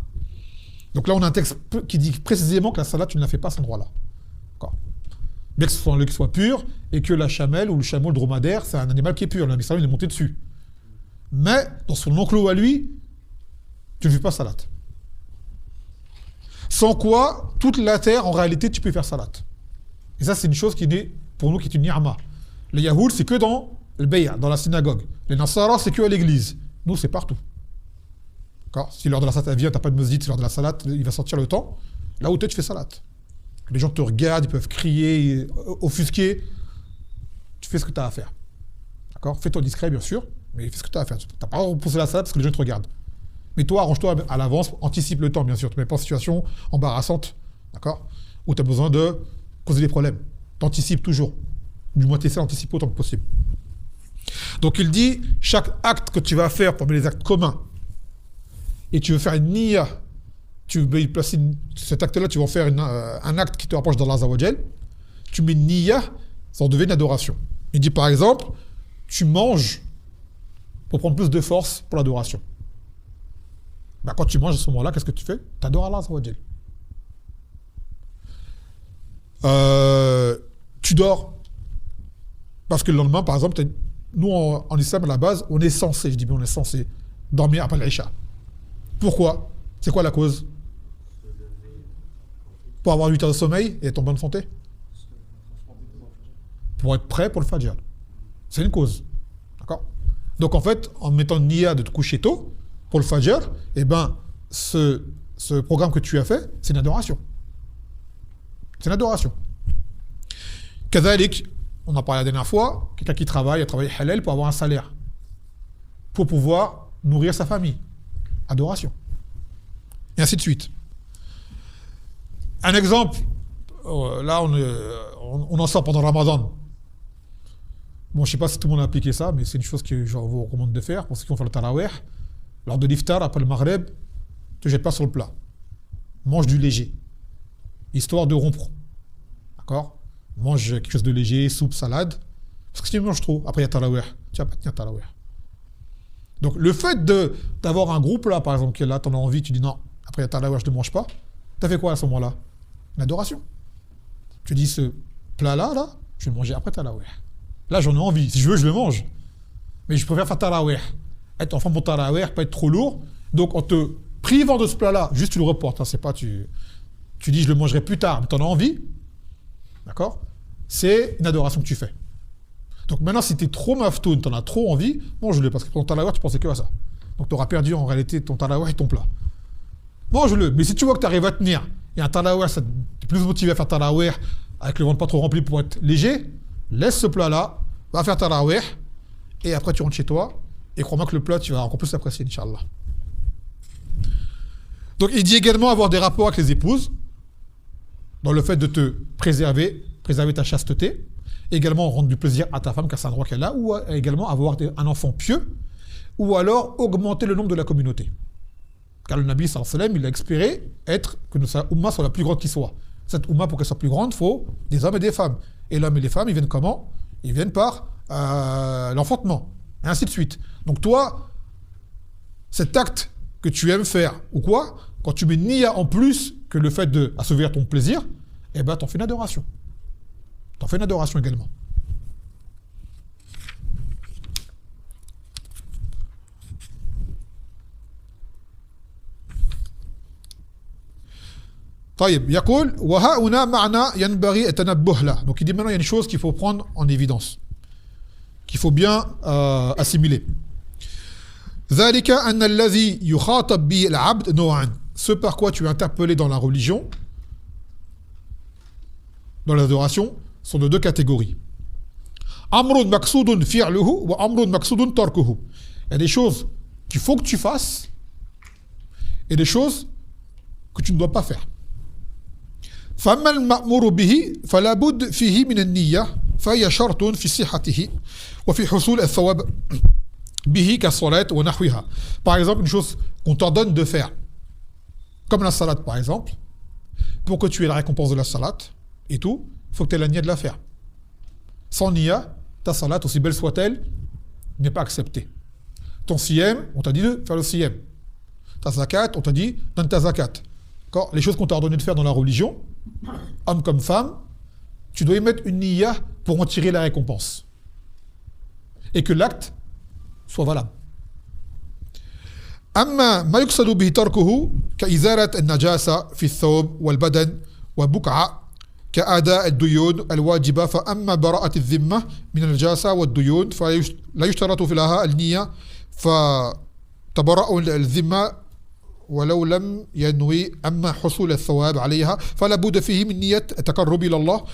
Donc là, on a un texte qui dit précisément que la salat, tu ne la fais pas à cet endroit-là. D'accord. Bien que ce soit un lieu qui soit pur, et que la chamelle ou le chameau, le dromadaire, c'est un animal qui est pur. Le Nabi sallallahu alayhi wa sallam, il est monté dessus. Mais, dans son enclos à lui, tu ne fais pas salat. Sans quoi, toute la terre, en réalité, tu peux faire salat. Et ça, c'est une chose qui est, pour nous, qui est une ni'ma. Les Yahoud, c'est que dans le Bay'a, dans la synagogue. Les Nasara, c'est que à l'église. Nous, c'est partout. D'accord. Si l'heure de la salat vient, tu n'as pas de masjid, c'est l'heure de la salat, il va sortir le temps. Là où tu es, tu fais salat. Les gens te regardent, ils peuvent crier, offusquer. Tu fais ce que tu as à faire. D'accord. Fais-toi discret, bien sûr, mais fais ce que tu as à faire. Tu n'as pas à repousser la salat parce que les gens te regardent. Mais toi, arrange-toi à l'avance, anticipe le temps, bien sûr. Tu ne mets pas en situation embarrassante, d'accord, où tu as besoin de causer des problèmes. Tu anticipes toujours. Du moins, tu essaies d'anticiper autant que possible. Donc, il dit, chaque acte que tu vas faire parmi les actes communs, et tu veux faire une niya, tu veux placer cet acte-là, tu vas en faire un acte qui te rapproche d'Allah Azza wa Jal, tu mets une niya, ça en devient une adoration. Il dit, par exemple, tu manges pour prendre plus de force pour l'adoration. Ben, quand tu manges à ce moment-là, qu'est-ce que tu fais? Tu adores Allah Azza wa Jal. Tu dors. Parce que le lendemain, par exemple, nous, en islam, à la base, on est censé, je dis bien on est censé, dormir après l'Isha. Pourquoi? C'est quoi la cause? Pour avoir 8 heures de sommeil et être en bonne santé? Pour être prêt pour le Fajr. C'est une cause. D'accord? Donc en fait, en mettant une niya de te coucher tôt, pour le Fajr, eh ben, ce programme que tu as fait, c'est une adoration. C'est une adoration. Kazalik, on en parlait la dernière fois, quelqu'un qui travaille, a travaillé halal pour avoir un salaire, pour pouvoir nourrir sa famille. Adoration. Et ainsi de suite. Un exemple, là on en sort pendant le Ramadan. Bon, je ne sais pas si tout le monde a appliqué ça, mais c'est une chose que je vous recommande de faire pour ceux qui vont faire le tarawih. Lors de l'iftar, après le maghreb, ne te jette pas sur le plat. Mange du léger, histoire de rompre. D'accord? Mange quelque chose de léger, soupe, salade. Parce que si tu manges trop, après il y a tarawih. Tu ne vas pas tenir tarawih. Donc le fait d'avoir un groupe là, par exemple, qui est là, tu en as envie, tu dis non, après il y a tarawih, je ne mange pas. Tu as fait quoi à ce moment-là? Une adoration. Tu dis ce plat-là, là, je vais le manger après tarawih. Là, j'en ai envie. Si je veux, je le mange. Mais je préfère faire tarawih. Être en forme pour tarawih, pas être trop lourd. Donc, en te privant de ce plat-là, juste tu le reportes. Hein, c'est pas tu dis je le mangerai plus tard, mais tu en as envie. D'accord? C'est une adoration que tu fais. Donc maintenant, si tu es trop maftoun, tu en as trop envie, mange-le. Parce que pour ton tarawih, tu pensais que à ça. Donc tu auras perdu en réalité ton tarawih et ton plat. Mange-le. Mais si tu vois que tu arrives à tenir, et un tarawih, tu es plus motivé à faire tarawih avec le ventre pas trop rempli pour être léger, laisse ce plat-là, va faire tarawih, et après tu rentres chez toi, et crois-moi que le plat, tu vas encore plus l'apprécier, Inch'Allah. Donc il dit également avoir des rapports avec les épouses, dans le fait de te préserver ta chasteté, également rendre du plaisir à ta femme, car c'est un droit qu'elle a, ou également avoir un enfant pieux, ou alors augmenter le nombre de la communauté. Car le Nabi sallallahu alayhi wa sallam, il a espéré que sa Ummah soit la plus grande qui soit. Cette Oumma, pour qu'elle soit plus grande, il faut des hommes et des femmes. Et l'homme et les femmes, ils viennent comment? Ils viennent par l'enfantement, et ainsi de suite. Donc toi, cet acte que tu aimes faire, ou quoi, quand tu mets niya en plus que le fait de assouvir ton plaisir, eh ben t'en fais une adoration. T'en fais une adoration également. طيب يقول وهؤلاء معنى ينبغي التنبه له. Donc il dit maintenant il y a une chose qu'il faut prendre en évidence, qu'il faut bien assimiler. ذلك أن الذي يخاطب به العبد نوعان. Ce par quoi tu es interpellé dans la religion, dans l'adoration, sont de deux catégories. أمر مقصود فعله وأمر مقصود تركه. Il y a des choses qu'il faut que tu fasses et des choses que tu ne dois pas faire. فأما المأمور به فلا بد فيه من النية فهي شرط في صحته وفي حصول الثواب به كالصلاة ونحوها. Par exemple, une chose qu'on t'ordonne de faire, comme la salat par exemple, pour que tu aies la récompense de la salat et tout, il faut que tu aies la niya de la faire. Sans niya, ta salat, aussi belle soit-elle, n'est pas acceptée. Ton siyam, on t'a dit de faire le siyam. Ta zakat, on t'a dit donne ta zakat. Les choses qu'on t'a ordonné de faire dans la religion, homme comme femme, tu dois y mettre une niya pour en tirer la récompense. Et que l'acte soit valable. أما ما يقصد به تركه كإزالة النجاسة في الثوب والبدن وبقعة كأداء الديون الواجبة فأما براءة الذمة من النجاسة والديون فلا يشترط في لها النية فتبرأ الذمة ولو لم ينوي أما حصول الثواب عليها فلا بد فيه من نية التقرب إلى الله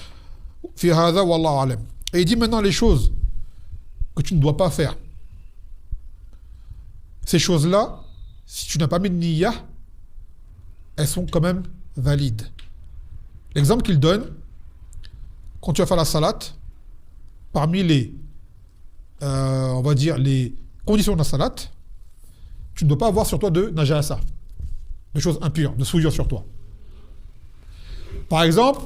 في هذا والله أعلم. Et il dit maintenant les choses que tu ne dois pas faire. Ces choses-là, si tu n'as pas mis de niyya, elles sont quand même valides. L'exemple qu'il donne, quand tu vas faire la salat, parmi les, on va dire, les conditions de la salat, tu ne dois pas avoir sur toi de najasa, de choses impures, de souillure sur toi. Par exemple,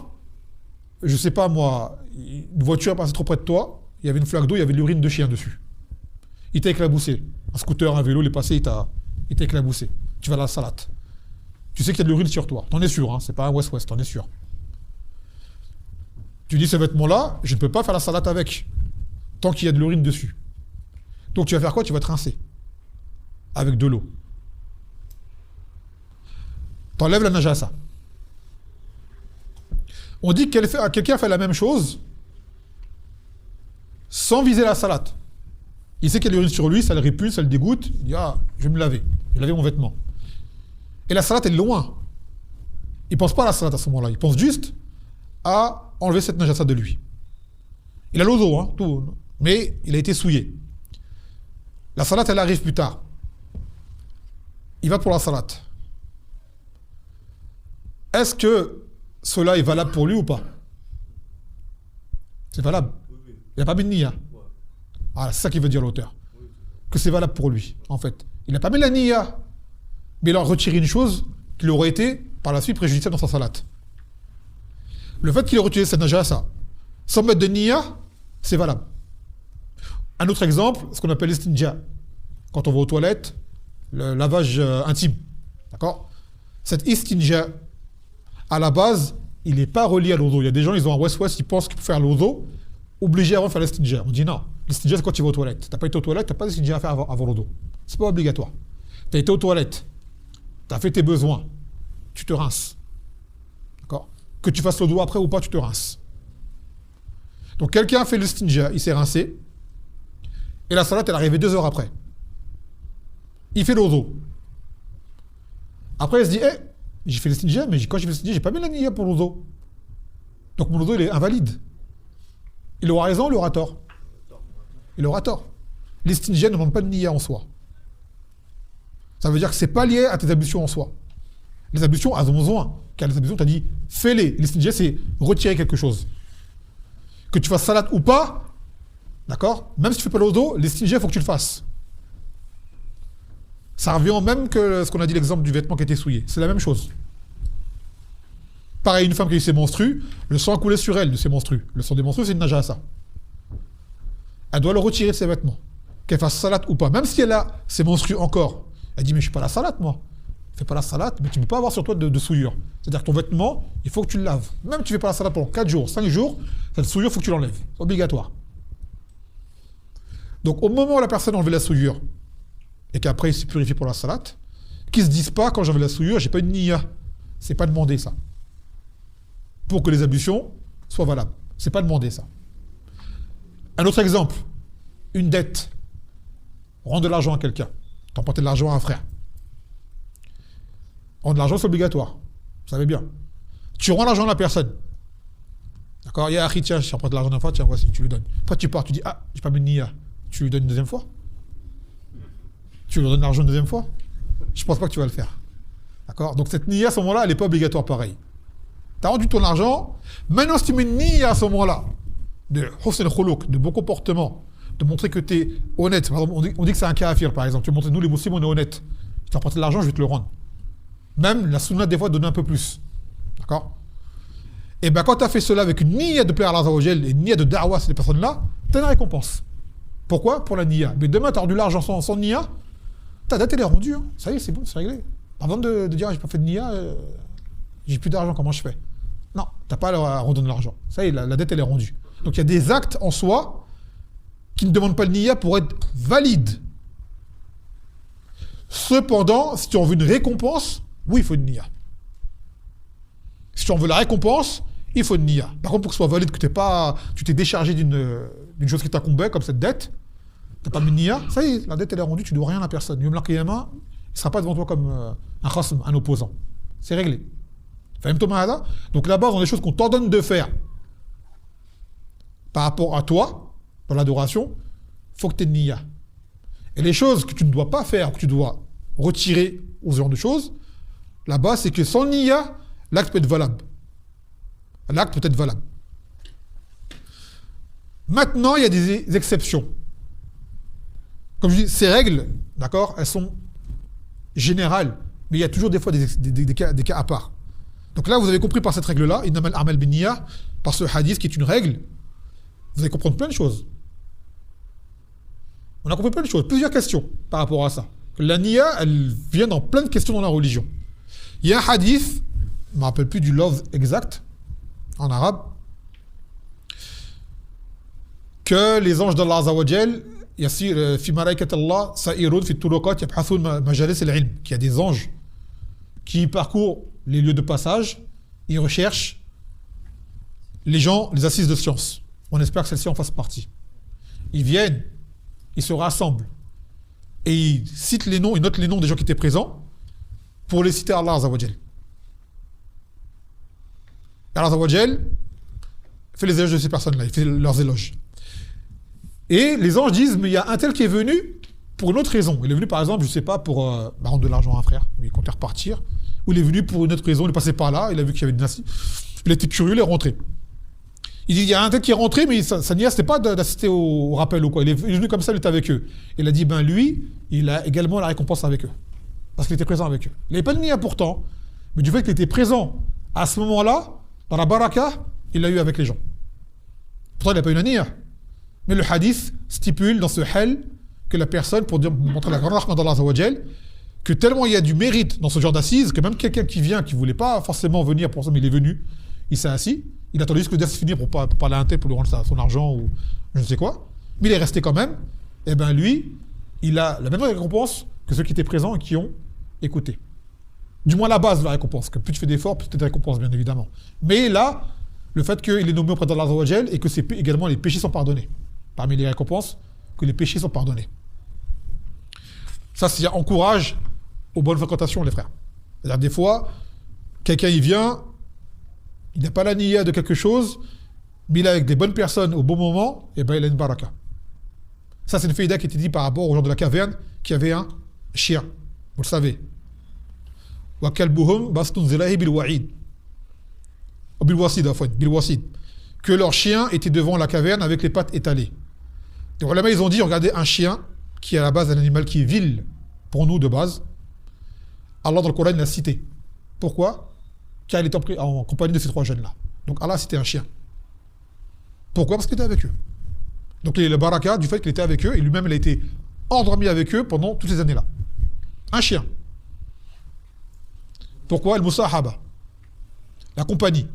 je sais pas moi, une voiture est passée trop près de toi, il y avait une flaque d'eau, il y avait de l'urine de chien dessus. Il t'a éclaboussé. Un scooter, un vélo, il est passé, il t'a éclaboussé. Tu vas à la salat. Tu sais qu'il y a de l'urine sur toi. T'en es sûr, hein, c'est pas un West-West, t'en es sûr. Tu dis, ce vêtement-là, je ne peux pas faire la salat avec, tant qu'il y a de l'urine dessus. Donc tu vas faire quoi? Tu vas te rincer. Avec de l'eau. T'enlèves la najasa. On dit que quelqu'un fait la même chose sans viser la salat. Il sait qu'il y a de l'urine sur lui, ça le répugne, ça le dégoûte. Il dit, ah, je vais me laver. Je vais laver mon vêtement. Et la salat est loin. Il ne pense pas à la salat à ce moment-là. Il pense juste à enlever cette najasa de lui. Il a l'ozo, hein, tout, mais il a été souillé. La salat, elle arrive plus tard. Il va pour la salat. Est-ce que cela est valable pour lui ou pas? C'est valable. Il n'y a pas mis de niyya. Ah, c'est ça qu'il veut dire l'auteur. Que c'est valable pour lui, en fait. Il n'a pas mis la niyya, mais il a retiré une chose qui lui aurait été, par la suite, préjudiciable dans sa salat. Le fait qu'il ait retiré cette najasa sans mettre de niyya, c'est valable. Un autre exemple, ce qu'on appelle l'istinja. Quand on va aux toilettes, le lavage intime. D'accord? Cet istinja, à la base, il n'est pas relié à l'ozo. Il y a des gens, ils ont un West-West, ils pensent qu'il faut faire l'ozo, obligé avant de faire l'istinja. On dit non. L'istinja, c'est quand tu vas aux toilettes. Tu n'as pas été aux toilettes, tu n'as pas d'istinja à faire avant l'ozo. C'est pas obligatoire. Tu as été aux toilettes, tu as fait tes besoins, tu te rinces. D'accord? Que tu fasses l'ozo après ou pas, tu te rinces. Donc quelqu'un a fait l'istinja, il s'est rincé, et la salat, elle est arrivée 2 heures après. Il fait l'ozo. Après, il se dit, j'ai fait l'istinja, mais quand j'ai fait l'istinja, j'ai pas mis la niyya pour l'ozo. Donc mon ozo, il est invalide. Il aura raison, il aura tort. Il aura tort. L'istinja ne demande pas de niyya en soi. Ça veut dire que c'est pas lié à tes ablutions en soi. Les ablutions, elles ont besoin. Car les ablutions, tu as dit, fais-les. L'istinja, c'est retirer quelque chose. Que tu fasses salat ou pas, d'accord? Même si tu fais pas l'ozo, l'istinja, il faut que tu le fasses. Ça revient même que ce qu'on a dit l'exemple du vêtement qui était souillé. C'est la même chose. Pareil, une femme qui a eu ses menstrues, le sang a coulé sur elle de ses menstrues. Le sang des menstrues, c'est une najasa. Elle doit le retirer de ses vêtements. Qu'elle fasse salat ou pas. Même si elle a ses menstrues encore. Elle dit, mais je suis pas la salat, moi. Fais pas la salat, mais tu ne peux pas avoir sur toi de souillure. C'est-à-dire que ton vêtement, il faut que tu le laves. Même si tu fais pas la salat pendant 4 jours, 5 jours, cette souillure, il faut que tu l'enlèves. C'est obligatoire. Donc, au moment où la personne a enlevé la souillure, et qu'après il s'est purifié pour la salat, qu'ils se disent pas, quand j'enlève la souillure, j'ai pas une niya. C'est pas demandé, ça. Pour que les ablutions soient valables. C'est pas demandé, ça. Un autre exemple. Une dette. Rendre de l'argent à quelqu'un. T'emprunter de l'argent à un frère. Rendre de l'argent, c'est obligatoire. Vous savez bien. Tu rends l'argent à la personne. D'accord? Il y a Akhi, tiens, je t'emprunte de l'argent d'une fois, tiens, voici, tu lui donnes. Après, tu pars, tu dis, ah, j'ai pas mis de niya. Tu lui donnes une deuxième fois? Tu lui donnes l'argent une deuxième fois? Je pense pas que tu vas le faire. D'accord? Donc, cette niya, à ce moment-là, elle n'est pas obligatoire pareil. Tu as rendu ton argent. Maintenant, si tu mets une niya à ce moment-là, de husn al-khuluq, de bon comportement, de montrer que tu es honnête. Par exemple, on dit que c'est un kafir, par exemple. Tu montres, nous les musulmans, on est honnêtes. Je t'ai emprunté de l'argent, je vais te le rendre. Même la sunna, des fois, donner un peu plus. D'accord? Et bien, quand tu as fait cela avec une niya de plaire à Allah Azza wa Jal et une niya de da'wa à ces personnes-là, tu as une récompense. Pourquoi? Pour la niya. Mais demain, tu as rendu l'argent sans niya, ta dette, elle est rendue. Hein. Ça y est, c'est bon, c'est réglé. Avant de dire, j'ai pas fait de niya, j'ai plus d'argent, comment je fais? Non, tu n'as pas à redonner l'argent. Ça y est, la dette, elle est rendue. Donc, il y a des actes en soi qui ne demandent pas le niya pour être valides. Cependant, si tu en veux une récompense, oui, il faut une niya. Si tu en veux la récompense, il faut une niya. Par contre, pour que ce soit valide, que tu t'es déchargé d'une chose qui t'incombait, comme cette dette, tu n'as pas mis de niya, ça y est, la dette elle est rendue, tu ne dois rien à personne. Yom al-Qiyamah, il ne sera pas devant toi comme un khasm, un opposant. C'est réglé. Donc là-bas, on a des choses qu'on t'ordonne de faire. Par rapport à toi, dans l'adoration, il faut que tu aies une niya. Et les choses que tu ne dois pas faire, que tu dois retirer, ou ce genre de choses, là-bas, c'est que sans niya, l'acte peut être valable. L'acte peut être valable. Maintenant, il y a des exceptions. Comme je dis, ces règles, d'accord, elles sont générales, mais il y a toujours des fois des cas à part. Donc là, vous avez compris par cette règle-là, innamal a'mal bin-niyya, par ce hadith qui est une règle, vous allez comprendre plein de choses. On a compris plein de choses, plusieurs questions par rapport à ça. La niya, elle vient dans plein de questions dans la religion. Il y a un hadith, je ne me rappelle plus du love exact, en arabe, que les anges d'Allah Azza wa Jal, fi malaikat Allah, sa'irun fi turuqat yabhathun majalis al-ilm, qu'il y a des anges qui parcourent les lieux de passage, ils recherchent les gens, les assises de science. On espère que celle-ci en fasse partie. Ils viennent, ils se rassemblent et ils citent les noms, ils notent les noms des gens qui étaient présents pour les citer à Allah Azza wa Jal. Allah Azza wa Jal fait les éloges de ces personnes-là, il fait leurs éloges. Et les anges disent, mais il y a un tel qui est venu pour une autre raison. Il est venu par exemple, je ne sais pas, pour rendre de l'argent à un frère, mais il comptait repartir. Ou il est venu pour une autre raison, il est passé par là, il a vu qu'il y avait une assise. Il était curieux, il est rentré. Il dit, il y a un tel qui est rentré, mais sa niya, c'était pas d'assister au rappel ou quoi. Il est venu comme ça, il était avec eux. Il a dit, ben lui, il a également la récompense avec eux. Parce qu'il était présent avec eux. Il n'avait pas de niya pourtant, mais du fait qu'il était présent à ce moment-là, dans la baraka, il l'a eu avec les gens. Pourtant, il n'a pas eu la niya. Mais le hadith stipule dans ce hal que la personne, pour montrer la grande rahma d'Allah Azza wa Jal, que tellement il y a du mérite dans ce genre d'assises, que même quelqu'un qui vient, qui ne voulait pas forcément venir pour ça, mais il est venu, il s'est assis, il a attendu juste que le ders se finisse pour parler à un tel, pour lui rendre son argent ou je ne sais quoi, mais il est resté quand même, et bien lui, il a la même récompense que ceux qui étaient présents et qui ont écouté. Du moins la base de la récompense, que plus tu fais d'efforts, plus tu as de récompense, bien évidemment. Mais là, le fait qu'il est nommé auprès d'Allah Azza wa Jal et que également les péchés sont pardonnés. Parmi les récompenses, que les péchés sont pardonnés. Ça, c'est encourage aux bonnes fréquentations, les frères. C'est-à-dire, des fois, quelqu'un, il vient, il n'a pas la niya de quelque chose, mais il est avec des bonnes personnes au bon moment, et bien il a une baraka. Ça, c'est une faïda qui était dit par rapport aux gens de la caverne qui avaient un chien. Vous le savez. Wa kalbuhum bastun zilahi bil wa'id. Bil wasid, afwan, bil wasid. Que leur chien était devant la caverne avec les pattes étalées. Les ulama, ils ont dit, regardez, un chien, qui est à la base un animal qui est vil, pour nous de base, Allah dans le Coran l'a cité. Pourquoi? car il était en compagnie de ces 3 jeunes-là. Donc Allah, c'était un chien. Pourquoi? Parce qu'il était avec eux. Donc il y a le baraka du fait qu'il était avec eux, et lui-même il a été endormi avec eux pendant toutes ces années-là. Un chien. Pourquoi? Le musahaba. La compagnie.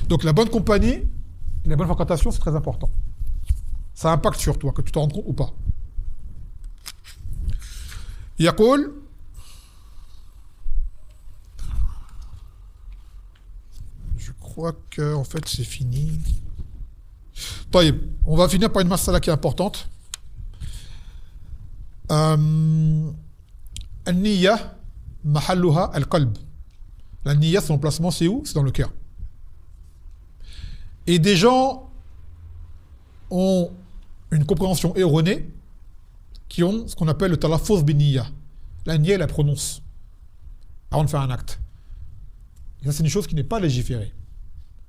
Donc la bonne compagnie, et la bonne fréquentation, c'est très important. Ça impacte sur toi, que tu te rends compte ou pas. Yaqul, je crois que en fait c'est fini. طيب, on va finir par une masala qui est importante. Al-niyya mahalluha al-qalb. La niyya, son emplacement, c'est où? C'est dans le cœur. Et des gens ont une compréhension erronée qui ont ce qu'on appelle le talaffuz bin niyya. La niyya, elle la prononce avant de faire un acte. Et ça, c'est une chose qui n'est pas légiférée.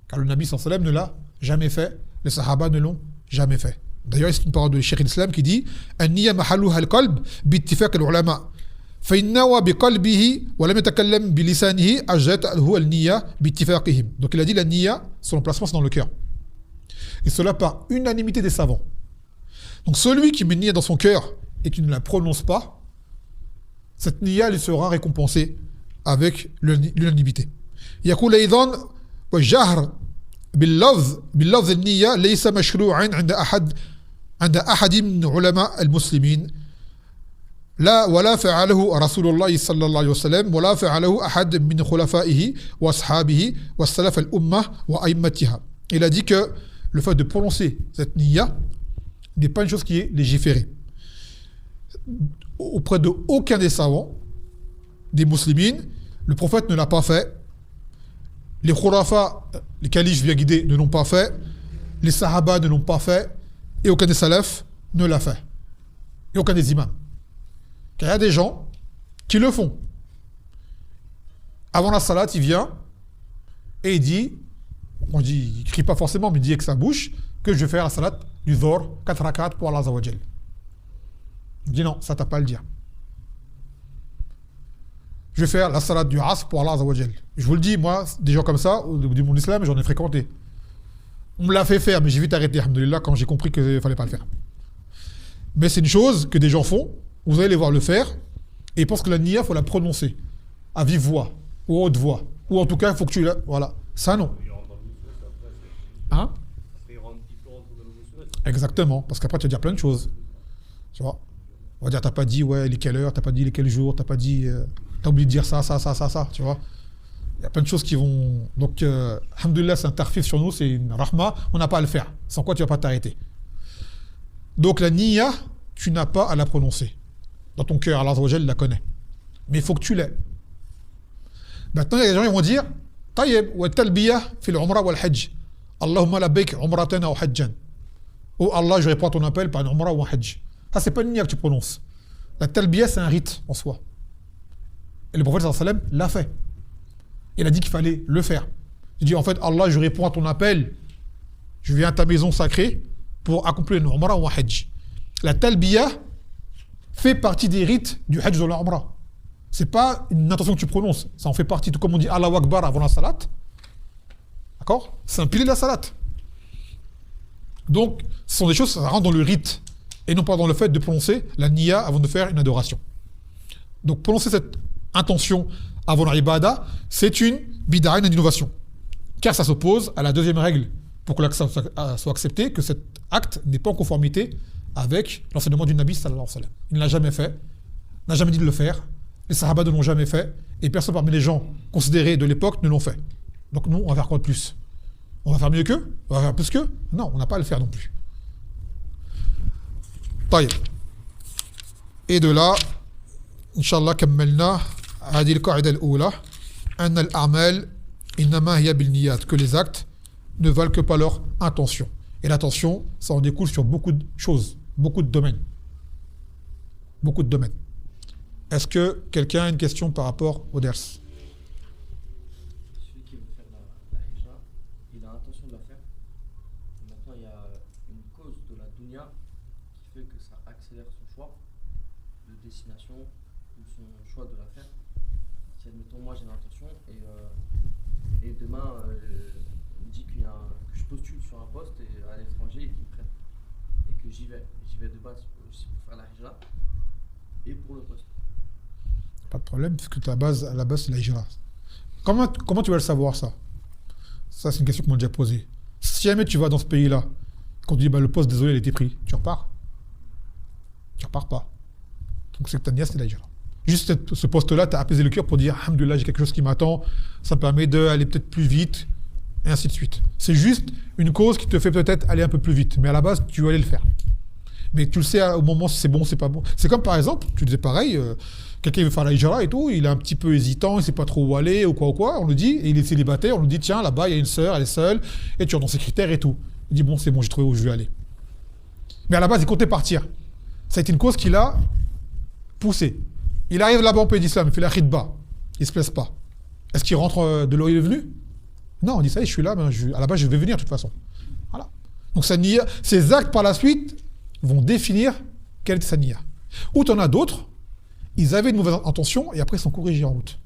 Car le Nabi sallallahu alayhi wa sallam ne l'a jamais fait. Les Sahaba ne l'ont jamais fait. D'ailleurs, c'est une parole de Cheikh l'Islam qui dit An-niyya mahalluha al-qalb bi-ittifaq al-ulama. فإن نوى بقلبه ولم يتكلم بلسانه أجزأته النية باتفاقهم. Donc il a dit la niyya, son emplacement c'est dans le cœur. Et cela par unanimité des savants. Donc celui qui met niyya dans son cœur et qui ne la prononce pas, cette niyya lui sera récompensée avec l'unanimité. يقول أيضا والجهر باللفظ النية ليس مشروعا عند أحد من علماء المسلمين لا ولا فعله رسول الله صلى الله عليه وسلم ولا فعله أحد من خلفائه وأصحابه والسلف الأمة وأئمتها. Il a dit que le fait de prononcer cette niyya n'est pas une chose qui est légiférée. Auprès de aucun des savants, des musulmans, le prophète ne l'a pas fait. Les khurafa, les califes bien guidés ne l'ont pas fait. Les sahaba ne l'ont pas fait. Et aucun des salafs ne l'a fait. Et aucun des imams. Car il y a des gens qui le font. Avant la salat, il vient et il dit, il ne crie pas forcément, mais il dit avec sa bouche que je vais faire la salat du Dhor, 4 rakats pour Allah Azza wa Jal. Il dit non, ça t'as pas à le dire. Je vais faire la salat du Asr pour Allah Azza wa Jal. Je vous le dis, moi, des gens comme ça, au début de mon islam, j'en ai fréquenté. On me l'a fait faire, mais j'ai vite arrêté, alhamdoulilah, quand j'ai compris qu'il ne fallait pas le faire. Mais c'est une chose que des gens font. Vous allez les voir le faire, et ils pensent que la niyya, il faut la prononcer, à vive voix, ou à haute voix, ou en tout cas, il faut que tu la... Voilà, ça non. Hein? Exactement, parce qu'après, tu vas dire plein de choses. Tu vois? On va dire, t'as pas dit, ouais, il est quelle heure, t'as pas dit, il est quel jour, t'as pas dit... t'as oublié de dire ça, tu vois? Il y a plein de choses qui vont... Donc, alhamdoulilah, c'est un tarfif sur nous, c'est une rahma, on n'a pas à le faire, sans quoi tu vas pas t'arrêter. Donc, la niyya, tu n'as pas à la prononcer. Dans ton cœur, Allah Azza wa Jal la connaît. Mais il faut que tu l'aies. Maintenant, il y a des gens qui vont dire Tayyib, wa talbiya fil umra wal hajj. Allahumma labbaik umratan ou hajjan. Oh Allah, je réponds à ton appel par une umra ou un hajj. Ça, c'est pas une niyya que tu prononces. La talbiya, c'est un rite en soi. Et le prophète sallallahu alayhi wa sallam l'a fait. Il a dit qu'il fallait le faire. Il dit en fait, Allah, je réponds à ton appel. Je viens à ta maison sacrée pour accomplir une umra ou un hajj. La talbiya fait partie des rites du hajj de la umrah. C'est pas une intention que tu prononces, ça en fait partie. Tout comme on dit Allahu Akbar avant la salat. D'accord? C'est un pilier de la salat. Donc, ce sont des choses, ça rentre dans le rite, et non pas dans le fait de prononcer la niyya avant de faire une adoration. Donc, prononcer cette intention avant l'ibada, c'est une bid'a, une innovation. Car ça s'oppose à la deuxième règle, pour que l'acte soit accepté, que cet acte n'est pas en conformité avec l'enseignement du Nabi sallallahu alayhi wa sallam. Il ne l'a jamais fait, n'a jamais dit de le faire, les Sahaba ne l'ont jamais fait, et personne parmi les gens considérés de l'époque ne l'ont fait. Donc nous, on va faire quoi de plus? On va faire mieux qu'eux? On va faire plus qu'eux? Non, on n'a pas à le faire non plus. طيب. Et de là, Inch'Allah, كملنا هذه القاعدة الأولى أن الأعمال إنما هي بالنيات, que les actes ne valent que par leur intention. Et l'attention, ça en découle sur beaucoup de choses, beaucoup de domaines. Beaucoup de domaines. Est-ce que quelqu'un a une question par rapport au ders? Celui qui veut faire la hijra, il a l'intention de la faire. Maintenant, il y a une cause de la dunya qui fait que ça accélère son choix de destination ou son choix de la faire. si admettons moi j'ai l'intention et demain on me dit que je postule sur un poste à l'étranger et qu'ils me prennent. Et que j'y vais de base aussi pour faire la hijra et pour le poste. Pas de problème, puisque à la base, c'est la hijra. Comment tu vas le savoir, ça? Ça, c'est une question qu'on m'a déjà posée. Si jamais tu vas dans ce pays-là, quand tu dis le poste, désolé, il a été pris, tu repars? Tu repars pas. Donc c'est que ta nièce, c'est la hijra. Juste ce poste-là, tu as apaisé le cœur pour dire alhamdoulilah, j'ai quelque chose qui m'attend, ça me permet d'aller peut-être plus vite, et ainsi de suite. C'est juste une cause qui te fait peut-être aller un peu plus vite, mais à la base, tu vas aller le faire. Mais tu le sais au moment si c'est bon, c'est pas bon. C'est comme par exemple, tu disais pareil, quelqu'un veut faire la hijra et tout, il est un petit peu hésitant, il sait pas trop où aller ou quoi, on lui dit, et il est célibataire, on lui dit tiens, là-bas il y a une sœur, elle est seule, et tu as dans ses critères et tout. Il dit bon, c'est bon, j'ai trouvé où je vais aller. Mais à la base, il comptait partir. Ça a été une cause qui l'a poussé. Il arrive là-bas au pays d'islam, il fait la khidba, il se place pas. Est-ce qu'il rentre de là où il est venu? Non, on dit ça y est, je suis là, mais à la base je vais venir de toute façon. Voilà. Donc ces actes par la suite vont définir quelle est sa niya. Ou tu en as d'autres, ils avaient une mauvaise intention et après ils sont corrigés en route.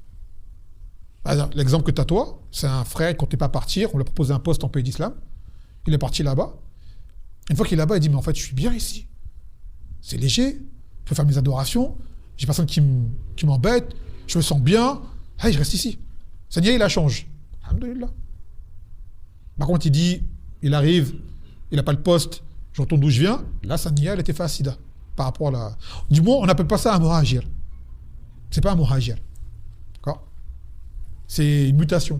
L'exemple que tu as toi, c'est un frère qui ne comptait pas partir, on lui a proposé un poste en pays d'islam, il est parti là-bas. Une fois qu'il est là-bas, il dit mais en fait je suis bien ici. C'est léger, je peux faire mes adorations, j'ai personne qui m'embête, je me sens bien, je reste ici. Sa niya, il la change. Alhamdulillah. Par contre, il dit, il arrive, il n'a pas le poste, je retourne d'où je viens, là, sa niya, elle était fasida. Par rapport à la... Du moins, on n'appelle pas ça un muhajir. C'est pas un muhajir. D'accord? C'est une mutation.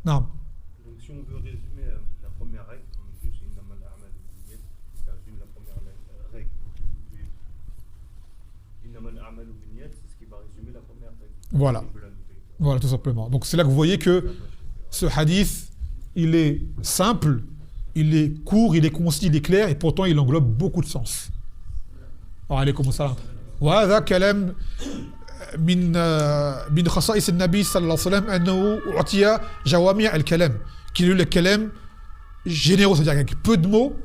Non. Donc si on veut résumer la première règle, on dit juste innamal a'malu binniyat, ça résume la première règle. Innamal a'malu binniyat, c'est ce qui va résumer la première règle. Voilà. On peut la noter. Voilà, tout simplement. Donc c'est là que vous voyez que ce hadith, il est simple, il est court, il est concis, il est clair, et pourtant il englobe beaucoup de sens. Alors allez, comment ça? وهذا كلام من خصائص النبي صلى الله عليه وسلم أنه أعطي جوامع الكلام, qu'il est le kalam généreux, c'est-à-dire avec peu de mots,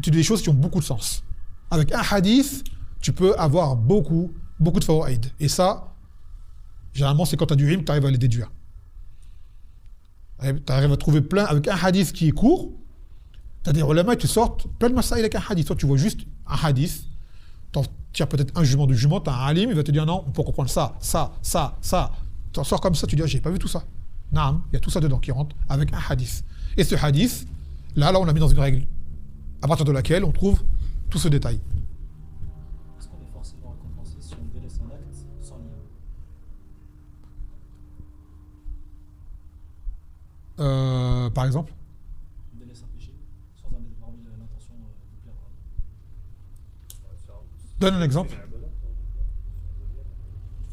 tu dis des choses qui ont beaucoup de sens. Avec un hadith, tu peux avoir beaucoup de fawaïd. Et ça, généralement, c'est quand tu as du ilm, tu arrives à les déduire. Tu arrives à trouver plein, avec un hadith qui est court, tu as des ulama qui sortent plein de masaïl avec un hadith. Toi, tu vois juste un hadith, tu en tires peut-être un jugement de jugement, tu as un alim, il va te dire non, on peut comprendre ça. Tu en sors comme ça, tu dis, j'ai pas vu tout ça. Naam, il y a tout ça dedans qui rentre avec un hadith. Et ce hadith, là, on l'a mis dans une règle, à partir de laquelle on trouve tout ce détail. Est-ce qu'on est forcément récompensé si on délaisse un acte sans lien? Par exemple, On délaisse un péché sans avoir l'intention de plaire à Allah. donne un exemple. Une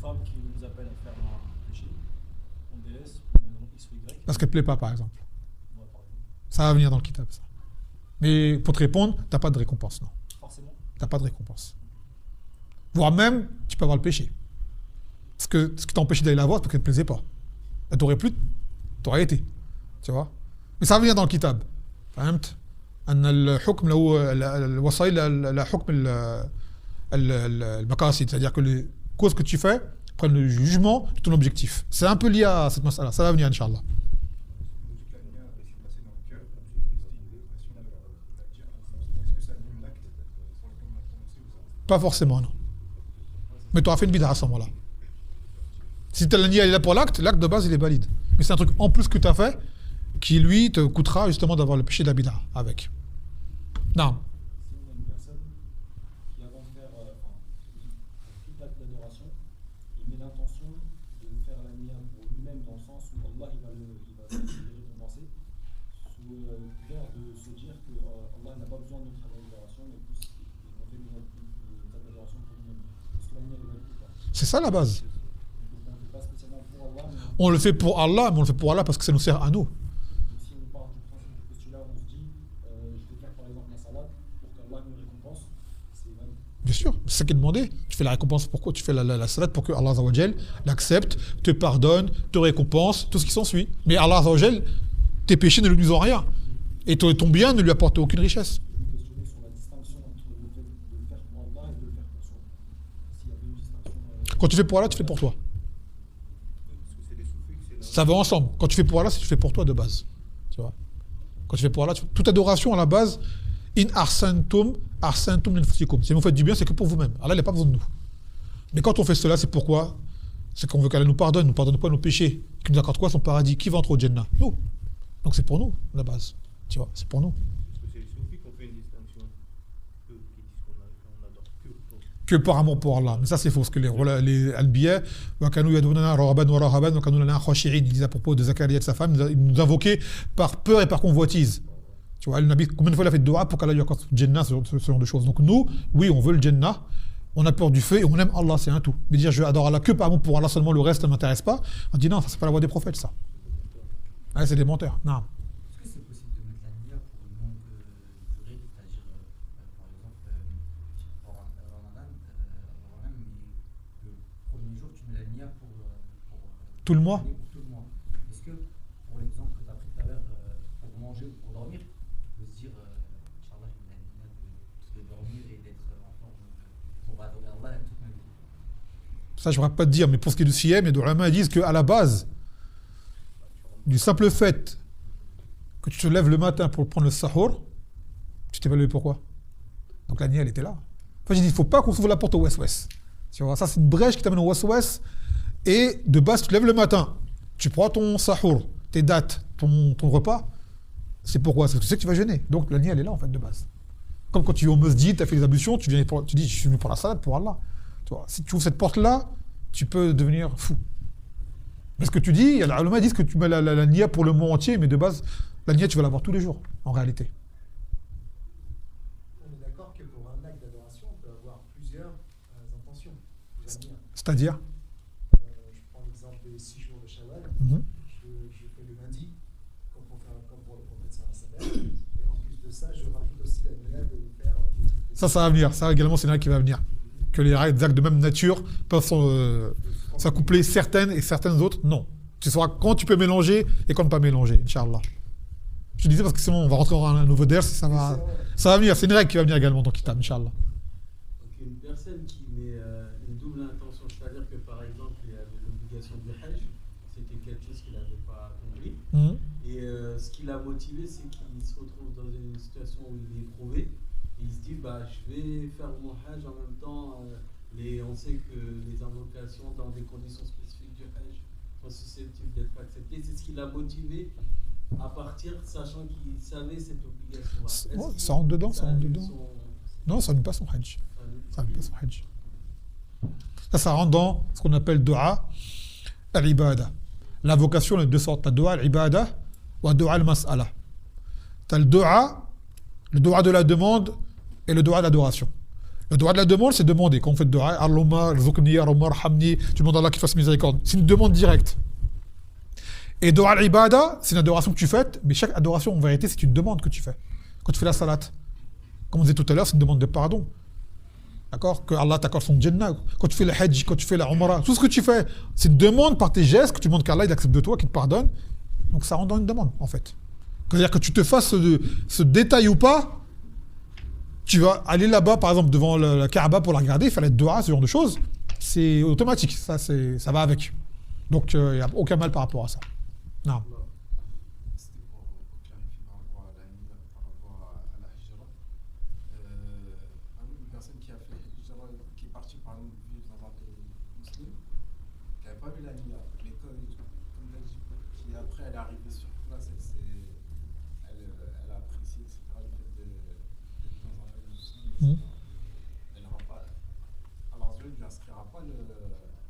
femme qui nous appelle à faire un péché, on délaisse, X ou Y. Parce qu'elle ne plaît pas, par exemple. Moi, par exemple. Ça va venir dans le kitab, ça. Mais pour te répondre, tu n'as pas de récompense, non. Forcément. Tu n'as pas de récompense. Voire même, tu peux avoir le péché. Parce que ce qui t'a empêché d'aller la voir, c'est parce qu'elle ne te plaisait pas. Elle t'aurait plu, t'aurais été. Tu vois? Mais ça va venir dans le kitab. فهمت؟ أن الحكم له الوسائل لا حكم المقاصد, c'est-à-dire que les causes que tu fais prennent le jugement de ton objectif. C'est un peu lié à cette masala. Ça va venir, Inch'Allah. Pas forcément, non. Mais tu auras fait une bid'a à ce moment-là. Si ta niya est là pour l'acte de base il est valide. Mais c'est un truc en plus que tu as fait qui lui te coûtera justement d'avoir le péché de la bid'a avec. Non. Si on a une personne qui, avant de faire toute l'acte d'adoration, il met l'intention de faire la niya pour lui-même, dans le sens où Allah il va le récompenser, sous l'air de se dire que Allah n'a pas besoin de notre travail d'adoration, mais plus on fait des actes d'adoration pour lui-même. Est-ce que la niya est valide ou pas? C'est ça la base. Donc on ne fait pas spécialement pour Allah, mais On le fait pour Allah, mais on le fait pour Allah parce que ça nous sert à nous. si on part du principe du postulat, on se dit je vais faire par exemple la salade pour qu'Allah me récompense, c'est valide. Bien sûr, c'est ça qui est demandé. Tu fais la récompense pourquoi? Tu fais la salade pour que Allah Azza wa Jal l'accepte, te pardonne, te récompense, tout ce qui s'ensuit. Mais Allah Azza wa Jal, tes péchés ne lui nuisent en rien. Et ton bien ne lui apporte aucune richesse. Je me questionnais sur la distinction entre le fait de le faire pour Allah et de le faire pour soi. S'il y avait une distinction. Quand tu fais pour Allah, tu fais pour toi. Parce que c'est des soufis que c'est Ça va ensemble. Quand tu fais pour Allah, c'est que tu fais pour toi de base. Tu vois. Quand tu fais pour Allah, toute adoration à la base, in arsantum linfusikum. Si vous faites du bien, c'est que pour vous-même. Allah, il n'a pas besoin de nous. Mais quand on fait cela, c'est pourquoi? C'est qu'on veut qu'Allah nous pardonne pas nos péchés. Qu'il nous accorde quoi? Son paradis. Qui va entrer au Jannah? Nous. Donc c'est pour nous, à la base. Tu vois, c'est pour nous. Parce que c'est les soufis qui ont fait une distinction. Eux qui disent qu'on adore que pour. Que par amour pour Allah. Mais ça, c'est faux. Parce que les Anbiya, ils disaient à propos de Zacharia et de sa femme, ils nous invoquaient par peur et par convoitise. Tu vois, le Nabi, combien de fois il a fait de dua pour qu'Allah lui accorde le Jannah, ce genre de choses. Donc nous, oui, on veut le Jannah, on a peur du feu et on aime Allah, c'est un tout. Mais dire je adore Allah que par amour pour Allah seulement, le reste ne m'intéresse pas, on dit non, ça c'est pas la voie des prophètes, ça. Ouais, c'est des menteurs. Non. Est-ce que c'est possible de mettre la niya pour une longue durée, c'est-à-dire, par exemple, pour Ramadan, mais le premier jour, tu mets la niya pour Tout le mois? pour tout le mois. Est-ce que, pour l'exemple que tu as pris tout à l'heure, pour manger ou pour dormir, tu peux se dire, Inch'Allah, je mets la niya de dormir et d'être en forme pour adorer Allah toute ma vie. Ça, je ne pourrais pas te dire, mais pour ce qui est du siyam, les ulama disent qu'à la base, du simple fait que tu te lèves le matin pour prendre le sahur, tu t'es pas levé pourquoi? Donc la niya, elle était là. Enfin, j'ai dit, il ne faut pas qu'on s'ouvre la porte au west-west. Tu vois, ça, c'est une brèche qui t'amène au west-west. Et de base, tu te lèves le matin, tu prends ton sahur, tes dates, ton repas. C'est pourquoi? Parce que tu sais que tu vas jeûner. Donc la niya, elle est là, en fait, de base. Comme quand tu es au masjid, tu as fait les ablutions, tu dis, je suis venu pour la salade, pour Allah. Tu vois, si tu ouvres cette porte-là, tu peux devenir fou. Mais ce que tu dis, les ulama disent que tu mets la niya pour le monde entier, mais de base, la niya, tu vas l'avoir tous les jours, en réalité. On est d'accord que pour un acte d'adoration, on peut avoir plusieurs intentions, plusieurs niyyas. C'est-à-dire Je prends l'exemple des 6 jours de Shawwal. Mhm. Je fais le lundi, comme pour le prophète sallallahu alayhi wa sallam. Et en plus de ça, je rajoute aussi la niyya de faire. Ça va venir. Ça également, c'est là qui va venir. Que les actes de même nature peuvent s'accoupler certaines et certaines autres, non. Tu sauras quand tu peux mélanger et quand ne pas mélanger, Inch'Allah. Je te disais parce que sinon on va rentrer dans un nouveau ders, ça va venir. C'est une règle qui va venir également dans le kitab, Inch'Allah. Donc une personne qui met une double intention, c'est-à-dire que par exemple il y avait l'obligation du Hajj, c'était quelque chose qu'il n'avait pas accompli. Mhm. Et ce qui l'a motivé, c'est qu'il se retrouve dans une situation où il est éprouvé. Et il se dit, je vais faire mon Hajj en même temps. On sait que les invocations dans des conditions spécifiques du Hajj sont susceptibles d'être acceptées. C'est ce qui l'a motivé à partir, sachant qu'il savait cette obligation-là. Ça rentre dedans, ça rentre dedans. Non, ça ne pas son Hajj. Ça ne pas son Hajj. Ça rentre dans ce qu'on appelle dua al-ibada. L'invocation, il y a deux sortes. Tu as dua al-ibada ou dua al-mas'ala. Tu as le dua de la demande et le dua de l'adoration. Le dua de la demande, c'est demander. Quand on fait le dua, Allahumma rzuqni, Allahumma arhamni, tu demandes à Allah qu'il fasse miséricorde. C'est une demande directe. Et dua al-ibada, c'est une adoration que tu fais, mais chaque adoration, en vérité, c'est une demande que tu fais. Quand tu fais la salat, comme on disait tout à l'heure, c'est une demande de pardon. D'accord? Que Allah t'accorde son Jannah. Quand tu fais le Hajj, quand tu fais la Umrah, tout ce que tu fais, c'est une demande par tes gestes que tu demandes qu'Allah il accepte de toi, qu'il te pardonne. Donc ça rentre dans une demande, en fait. C'est-à-dire que tu te fasses ce détail ou pas, tu vas aller là-bas, par exemple, devant la Kaaba pour la regarder, faire les dua, ce genre de choses. C'est automatique, ça va avec. Donc il n'y a aucun mal par rapport à ça. Non. C'était pour clarifier par rapport à la niya, par rapport à la hijra. Une personne qui a fait hijra, qui est partie par exemple vivre dans un pays musulman, qui n'avait pas eu la niya, mais comme tu as dit, qui après elle est arrivée sur place, elle a apprécié, etc., le fait d'être dans un pays musulman. Elle n'aura pas. Alors Dieu ne lui inscrira pas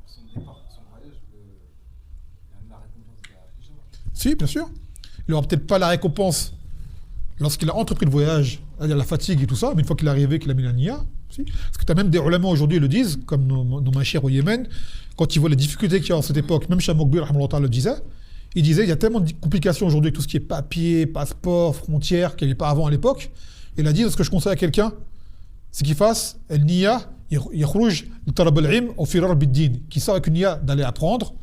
son départ, son voyage, la récompense de la hijra. Si, bien sûr. Il n'aura peut-être pas la récompense lorsqu'il a entrepris le voyage, c'est-à-dire la fatigue et tout ça, mais une fois qu'il est arrivé, qu'il a mis la niya, si. Parce que tu as même des ulama aujourd'hui, ils le disent, comme nos machères au Yémen, quand ils voient les difficultés qu'il y a en cette époque, même Shah Mokbir le disait, il disait il y a tellement de complications aujourd'hui avec tout ce qui est papier, passeport, frontières, qu'il n'y avait pas avant à l'époque. Il a dit ce que je conseille à quelqu'un, c'est qu'il fasse el niya, yakhruj li talab al-ilm ou firar bid-din, qui sort avec une niya d'aller apprendre,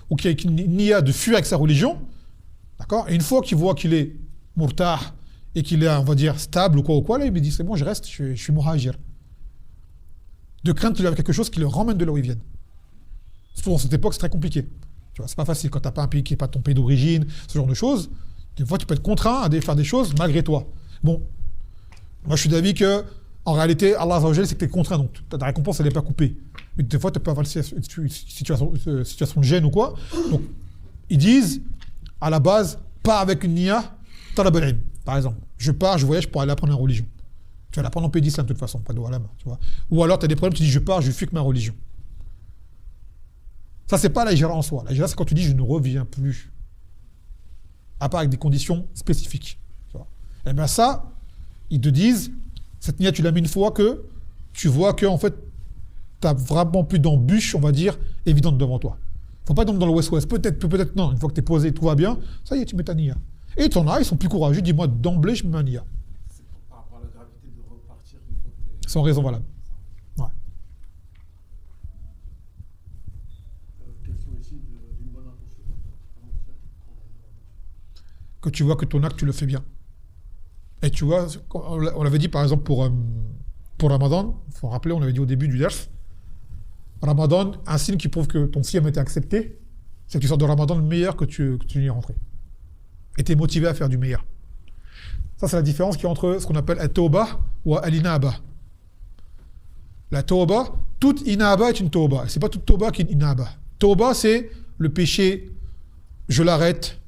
ou qui a une niya de fuir avec sa religion. D'accord? Et une fois qu'il voit qu'il est murtah et qu'il est, on va dire, stable ou quoi, là, il me dit c'est bon, je reste, je suis muhajir. De crainte qu'il y ait quelque chose qui le ramène de là où ils viennent. Surtout dans cette époque, c'est très compliqué. Tu vois, c'est pas facile quand t'as pas un pays qui n'est pas ton pays d'origine, ce genre de choses. Des fois, tu peux être contraint à faire des choses malgré toi. Bon, moi, je suis d'avis que, en réalité, Allah Azza wa Jalla, c'est que tu es contraint, donc ta récompense, elle n'est pas coupée. Mais des fois, tu peux avoir une situation de gêne ou quoi. Donc, ils disent, à la base, pas avec une niya, talab al-ilm, par exemple. Je pars, je voyage pour aller apprendre la religion. Tu vas l'apprendre en pays d'islam, de toute façon, pas de walam, tu vois. Ou alors, tu as des problèmes, tu dis, je pars, je fuis que ma religion. Ça, c'est pas la hijra en soi. La hijra, c'est quand tu dis, je ne reviens plus. À part avec des conditions spécifiques. Tu vois. Et bien ça, ils te disent, cette niya, tu la mets une fois que tu vois que, en fait, tu n'as vraiment plus d'embûches, on va dire, évidentes devant toi. Faut pas tomber dans le West-West. Peut-être non. Une fois que tu es posé, tout va bien, ça y est, tu mets ta niya. Et t'en as, ils sont plus courageux. Dis-moi, d'emblée, je mets ma niya. C'est par rapport à la gravité de repartir une fois que t'es- Sans raison valable. Ouais. Quels sont les signes d'une bonne intention? Comment faire pour prendre une bonne intention? Que tu vois que ton acte, tu le fais bien. Et tu vois, on l'avait dit par exemple pour Ramadan, il faut rappeler, on l'avait dit au début du ders, Ramadan, un signe qui prouve que ton siyam a été accepté, c'est que tu sors de Ramadan le meilleur que tu y es rentré. Et tu es motivé à faire du meilleur. Ça, c'est la différence qu'il y a entre ce qu'on appelle at-tawbah ou al-inaba. La tawbah, toute inaba est une tawbah. C'est pas toute tawbah qui est une inaba. Tawbah, c'est le péché, je l'arrête,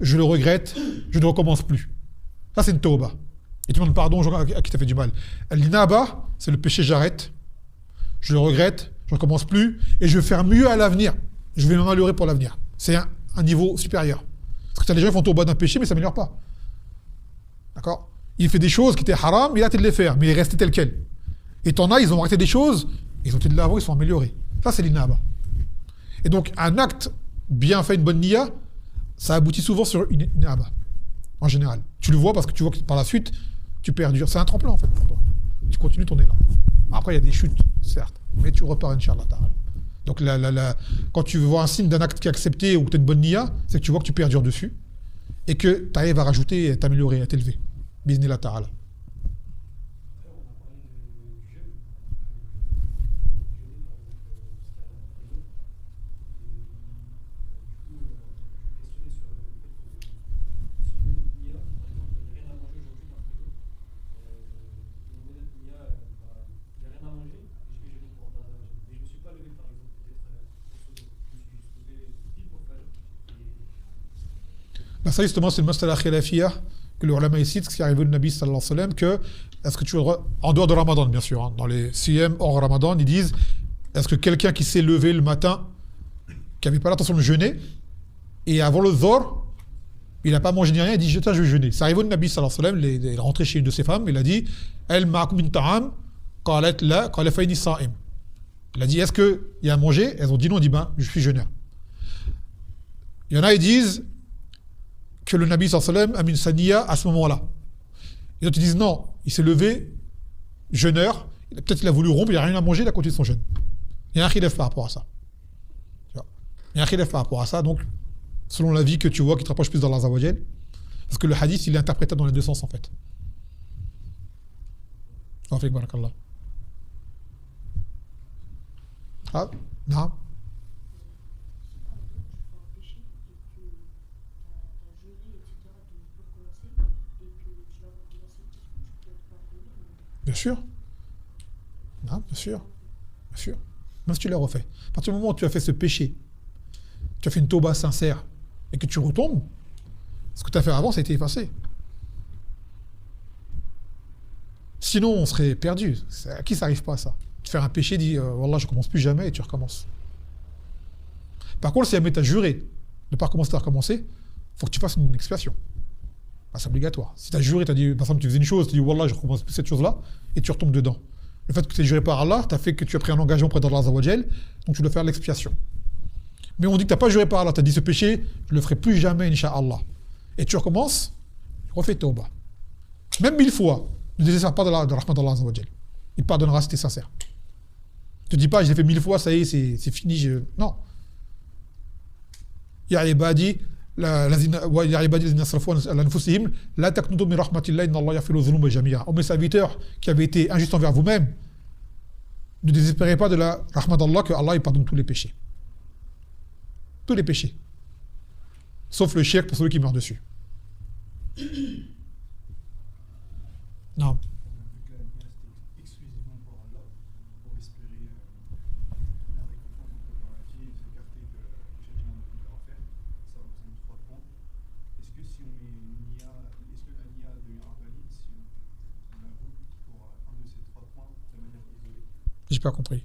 je le regrette, je ne recommence plus. Ça, c'est une tawbah. Et tu demandes pardon aux gens à qui t'as fait du mal. L'inaba, c'est le péché, j'arrête, je le regrette, je ne recommence plus, et je vais faire mieux à l'avenir. Je vais m'améliorer pour l'avenir. C'est un niveau supérieur. Parce que tu as des gens qui font tawbah d'un péché, mais ça ne s'améliore pas. D'accord? Il fait des choses qui étaient haram, il a arrêté de les faire, mais il est resté tel quel. Et t'en as, ils ont arrêté des choses, ils ont été de l'avant, ils sont améliorés. Ça, c'est l'inaba. Et donc, un acte bien fait, une bonne niya, ça aboutit souvent sur une inaba, en général. Tu le vois parce que tu vois que par la suite, tu perdures. C'est un tremplin, en fait, pour toi. Tu continues ton élan. Après, il y a des chutes, certes, mais tu repars, Inch'Allah ta'ala. Donc, quand tu vois un signe d'un acte qui est accepté ou que tu as une bonne niya, c'est que tu vois que tu perdures dessus et que tu arrives à rajouter, à t'améliorer, à t'élever. Bismillah ta'ala. Après, on a parlé du jeûne. Jeûner, par exemple, ce qui est en prison. Et du coup, je me questionnais sur le fait que si on met notre niya, par exemple, il n'y a rien à manger aujourd'hui dans la prison, on met notre niya, il n'y a rien à manger, et je vais jeûner pour Allah. Et je ne me suis pas levé, par exemple, peut-être pour ce jour. Je me suis juste levé pile pour Fajr. Ben ça justement c'est le masala khilafiyya que le ulama cite, ce qui est arrivé au Nabi sallallahu alayhi wa sallam, que est-ce que tu en dehors de Ramadan bien sûr, hein, dans les siyam hors Ramadan, ils disent est-ce que quelqu'un qui s'est levé le matin, qui n'avait pas l'intention de jeûner, et avant le dhor, il n'a pas mangé ni rien, il dit je vais jeûner. C'est arrivé au Nabi sallallahu alayhi wa sallam, il est rentré chez une de ses femmes, il a dit elle ma'akum min ta'am, qalat la, qala fa inni sa'im. Il a dit est-ce qu'il y a à manger? Elles ont dit non, il dit ben je suis jeûneur. Il y en a, ils disent que le Nabi sallallahu alayhi wa sallam a mis une saniya à ce moment-là. Et d'autres disent non, il s'est levé, jeûneur, peut-être qu'il a voulu rompre, il n'a rien à manger, il a continué son jeûne. Il y a un khilaf par rapport à ça. Tu vois. Il y a un khilaf par rapport à ça, donc, selon l'avis que tu vois qui te rapproche plus d'Allah Azza wa Jal, parce que le hadith, il est interprétable dans les deux sens en fait. Barakallah. Ah, non. Bien sûr. Non, bien sûr. Bien sûr. Même si tu l'as refait. À partir du moment où tu as fait ce péché, tu as fait une tauba sincère et que tu retombes, ce que tu as fait avant, ça a été effacé. Sinon, on serait perdu. À qui ça n'arrive pas, ça? De faire un péché, dit Wallah, je ne recommence plus jamais, et tu recommences. Par contre, si jamais tu as juré de ne pas recommencer, à recommencer, il faut que tu fasses une expiation. Ah, c'est obligatoire. Si tu as juré, tu as dit, par exemple, tu faisais une chose, tu dis Wallah, je ne recommence plus cette chose-là, et tu retombes dedans. Le fait que tu aies juré par Allah, tu as fait que tu as pris un engagement auprès d'Allah Azza wa Jal, donc tu dois faire l'expiation. Mais on dit que tu n'as pas juré par Allah, tu as dit ce péché, je ne le ferai plus jamais, Inch'Allah. Et tu recommences, tu refais tauba. Même 1000 fois, ne désespère pas de la rahmat d'Allah Azza wa Jal. Il te pardonnera si tu es sincère. Ne te dis pas, je l'ai fait 1000 fois, ça y est, c'est fini. Non. Ya ibadi, ya ibadi lazina asrafu ala anfusihim, la taqnutu min rahmatillah, inna Allah yaghfiru dhunuba jami'a. Ô mes serviteurs qui avaient été injustes envers vous-même, ne désespérez pas de la rahmat d'Allah, que Allah il pardonne tous les péchés. tous les péchés. Sauf le shirk pour celui qui meurt dessus. Non. Exclusivement pour Allah, pour espérer la récompense de la paradis et s'écarter de châtiment de l'enfer. Ça représente 3 points. Est-ce que si on met une IA, est-ce que la IA devient invalide si on avoue pour un de ces 3 points de manière isolée? J'ai pas compris.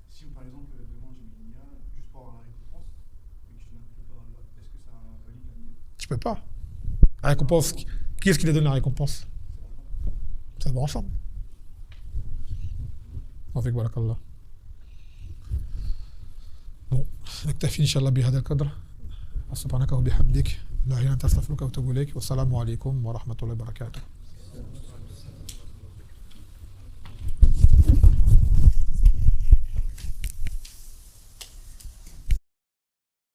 Si par exemple demain je mets une IA juste pour avoir la récompense et que je n'inclus pas Allah, est-ce que ça invalide la IA? Tu peux pas. La récompense, qui est-ce qui lui donne la récompense? Ça va ensemble. Avec barakallah. Bon, نكتفي إن شاء الله بهذا القدر. سبحانك وبحمدك لا إله إلا أنت أستغفرك وأتوب إليك والسلام عليكم ورحمة الله وبركاته.